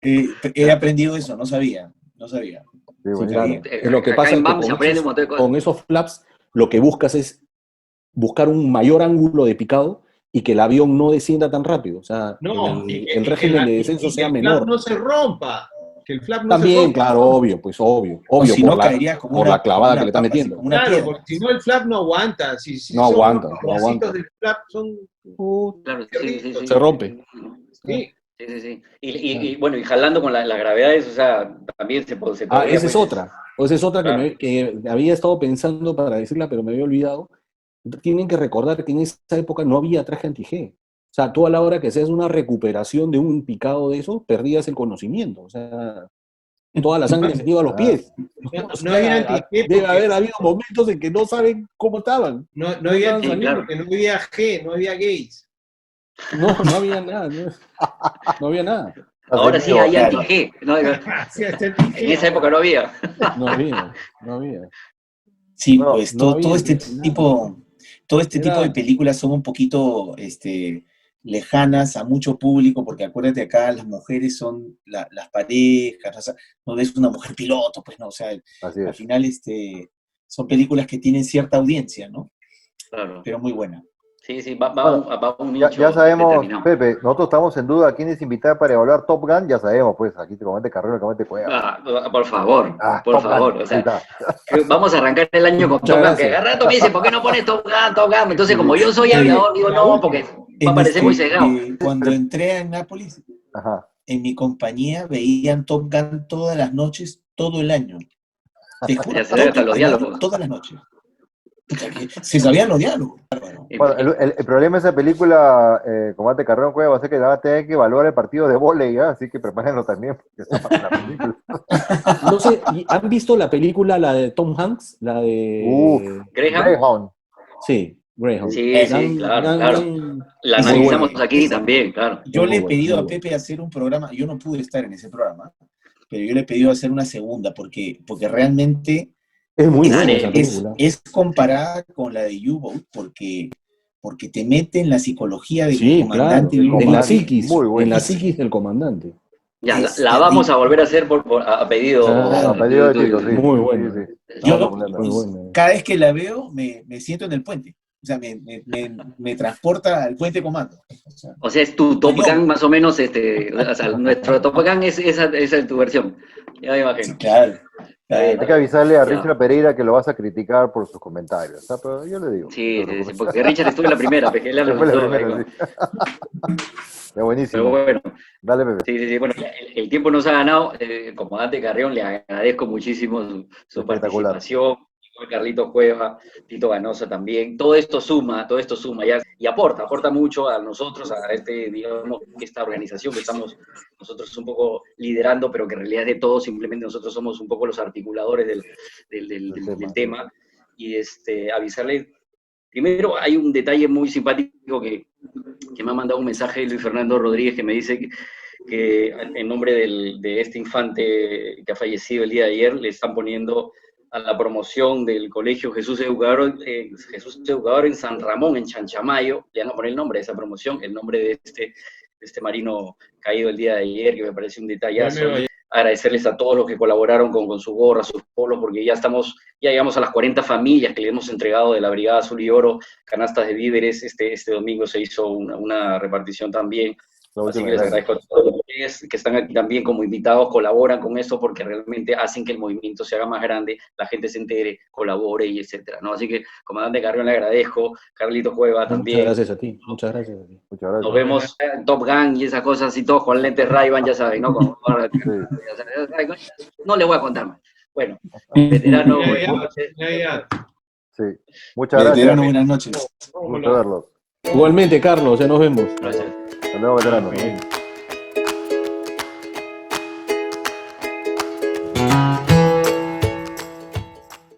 He aprendido eso, no sabía. Sí, Sí, buenísimo. claro. Lo que Acá pasa en es que BAM se aprende un montón de cosas. con esos flaps lo que buscas es buscar un mayor ángulo de picado y que el avión no descienda tan rápido. O sea, No, el régimen de descenso y que sea el flap menor. no se rompa. Que el flap no se También, rompa. claro, obvio, pues obvio O si por no, caería como por la como clavada que una le está papa, así, metiendo. como una Claro, piedra. porque si no el flap no aguanta. Si No son aguanta, los no pedacitos aguanta. del flap son Claro, sí, sí, sí. Se rompe. sí. Sí, sí, sí. Y bueno, y jalando con las gravedades, o sea, también se Ah, podría, esa es pues, otra. O esa es otra claro. que había estado pensando para decirla, pero me había olvidado. Tienen que recordar que en esa época no había traje anti-G. O sea, tú a la hora que seas una recuperación de un picado de eso, perdías el conocimiento. O sea, toda la sangre se te iba a los Ah, pies. No, O no había sea, anti-G debe porque haber habido momentos en que no saben cómo estaban. no Cómo había estaban anti-G Sí, claro. porque no había G, no había gays. No había nada. No había nada. Ahora sí Casemiro, hay Claro. anti-G, ¿no? Sí, hasta En esa época no había. No había. Sí, bueno, pues No todo había este nada. tipo de Era, películas son un poquito lejanas a mucho público, porque acuérdate acá las mujeres son las parejas, o sea, no es una mujer piloto, pues no, o sea, así al es. final son películas que tienen cierta audiencia, ¿no? Claro. Pero muy buena. Sí, sí, Bueno, va a un ya nicho sabemos, determinado. Pepe, nosotros estamos en duda a quién es invitar para evaluar Top Gun, ya sabemos, pues, aquí te comete Carrera, comete Cueva. Por favor, Ah, por Top Gun, favor. O ahí sea, está. que vamos a arrancar el año con muchas Top Gun, que gracias. cada rato me dicen, ¿por qué no pones Top Gun, Top Gun? Entonces, Sí, como yo soy Eh, aviador, digo, La no, última. porque va a parecer muy cegado. Cuando entré a Nápoles, ajá. en mi compañía veían Top Gun todas las noches, todo el año. Te juro, Ya se ve hasta todo los el año, diálogos. todas las noches. Pucha, que se sabían los diálogos, bárbaro. Bueno, el problema de esa película, Combate Carrera Cueva, va a ser que van a tener que evaluar el partido de vóley, ¿ya? Así que prepárenlo también, porque está para la película. No sé, ¿han visto la película, la de Tom Hanks? La Uf, de... Graham, Greyhound. Sí, Greyhound. sí, sí, claro, claro. La Muy analizamos buena. aquí también, claro. Yo le he Muy pedido a buena. Pepe hacer un programa, yo no pude estar en ese programa, pero yo le he pedido hacer una segunda, porque realmente Es muy buena Dale. esa película. es comparada con la de U-Boat, porque te mete en la psicología del Sí, claro. comandante bien En la Comandante, psiquis, muy en la buena. psiquis del comandante. Ya, Es la vamos a terrible. volver a hacer a pedido Claro. A pedido de tuyo. Tito, sí. Muy Sí, buena. sí. Vamos a Yo, ponerla. Muy buena. cada vez que la veo, me siento en el puente. O sea, me transporta al puente comando. O sea, O sea, es tu Top cañón. Gun más o menos, o sea, nuestro Top Gun esa es tu versión. Ya me imagino. Sí, claro. Está bien, Hay está que bien. avisarle a Ya. Richard Pereira que lo vas a criticar por sus comentarios, ¿tá? Pero yo le digo. Sí, no te sí, sí, preocupes. porque Richard estuvo en la primera, porque él Él fue la analizó ahí primera, sí. Ya Pero buenísimo. bueno, Dale, Pepe. sí, sí, sí. Bueno, el tiempo nos ha ganado. Comandante Carrión, le agradezco muchísimo su Espectacular. participación. Igual Carlitos Cueva, Tito Ganosa también. Todo esto suma ya, y aporta mucho a nosotros, a digamos, esta organización que estamos nosotros un poco liderando, pero que en realidad es de todos, simplemente nosotros somos un poco los articuladores del tema. Y avisarle, primero hay un detalle muy simpático que me ha mandado un mensaje Luis Fernando Rodríguez que me dice que en nombre de este infante que ha fallecido el día de ayer, le están poniendo a la promoción del Colegio Jesús Educador en San Ramón, en Chanchamayo. Le van a poner el nombre de esa promoción, el nombre de este marino caído el día de ayer, que me parece un detallazo. Agradecerles a todos los que colaboraron con sus gorras, sus polos, porque ya llegamos a las 40 familias que le hemos entregado de la Brigada Azul y Oro, canastas de víveres. Este domingo se hizo una repartición también. Así que les agradezco a todos ustedes que están aquí también como invitados, colaboran con esto porque realmente hacen que el movimiento se haga más grande, la gente se entere, colabore y etcétera, ¿no? Así que, comandante Carrión, le agradezco, Carlito Cueva también. Muchas gracias a ti, muchas gracias a ti. Muchas gracias. Nos vemos en Top Gun y esas cosas así, todos con lentes Ray-Ban, ya saben, ¿no? No les voy a contar más. Bueno, veterano, Sí. Muchas gracias. Veterano, buenas noches. Gusto verlos. Igualmente, Carlos, ya nos vemos. Gracias. Hasta luego, veterano.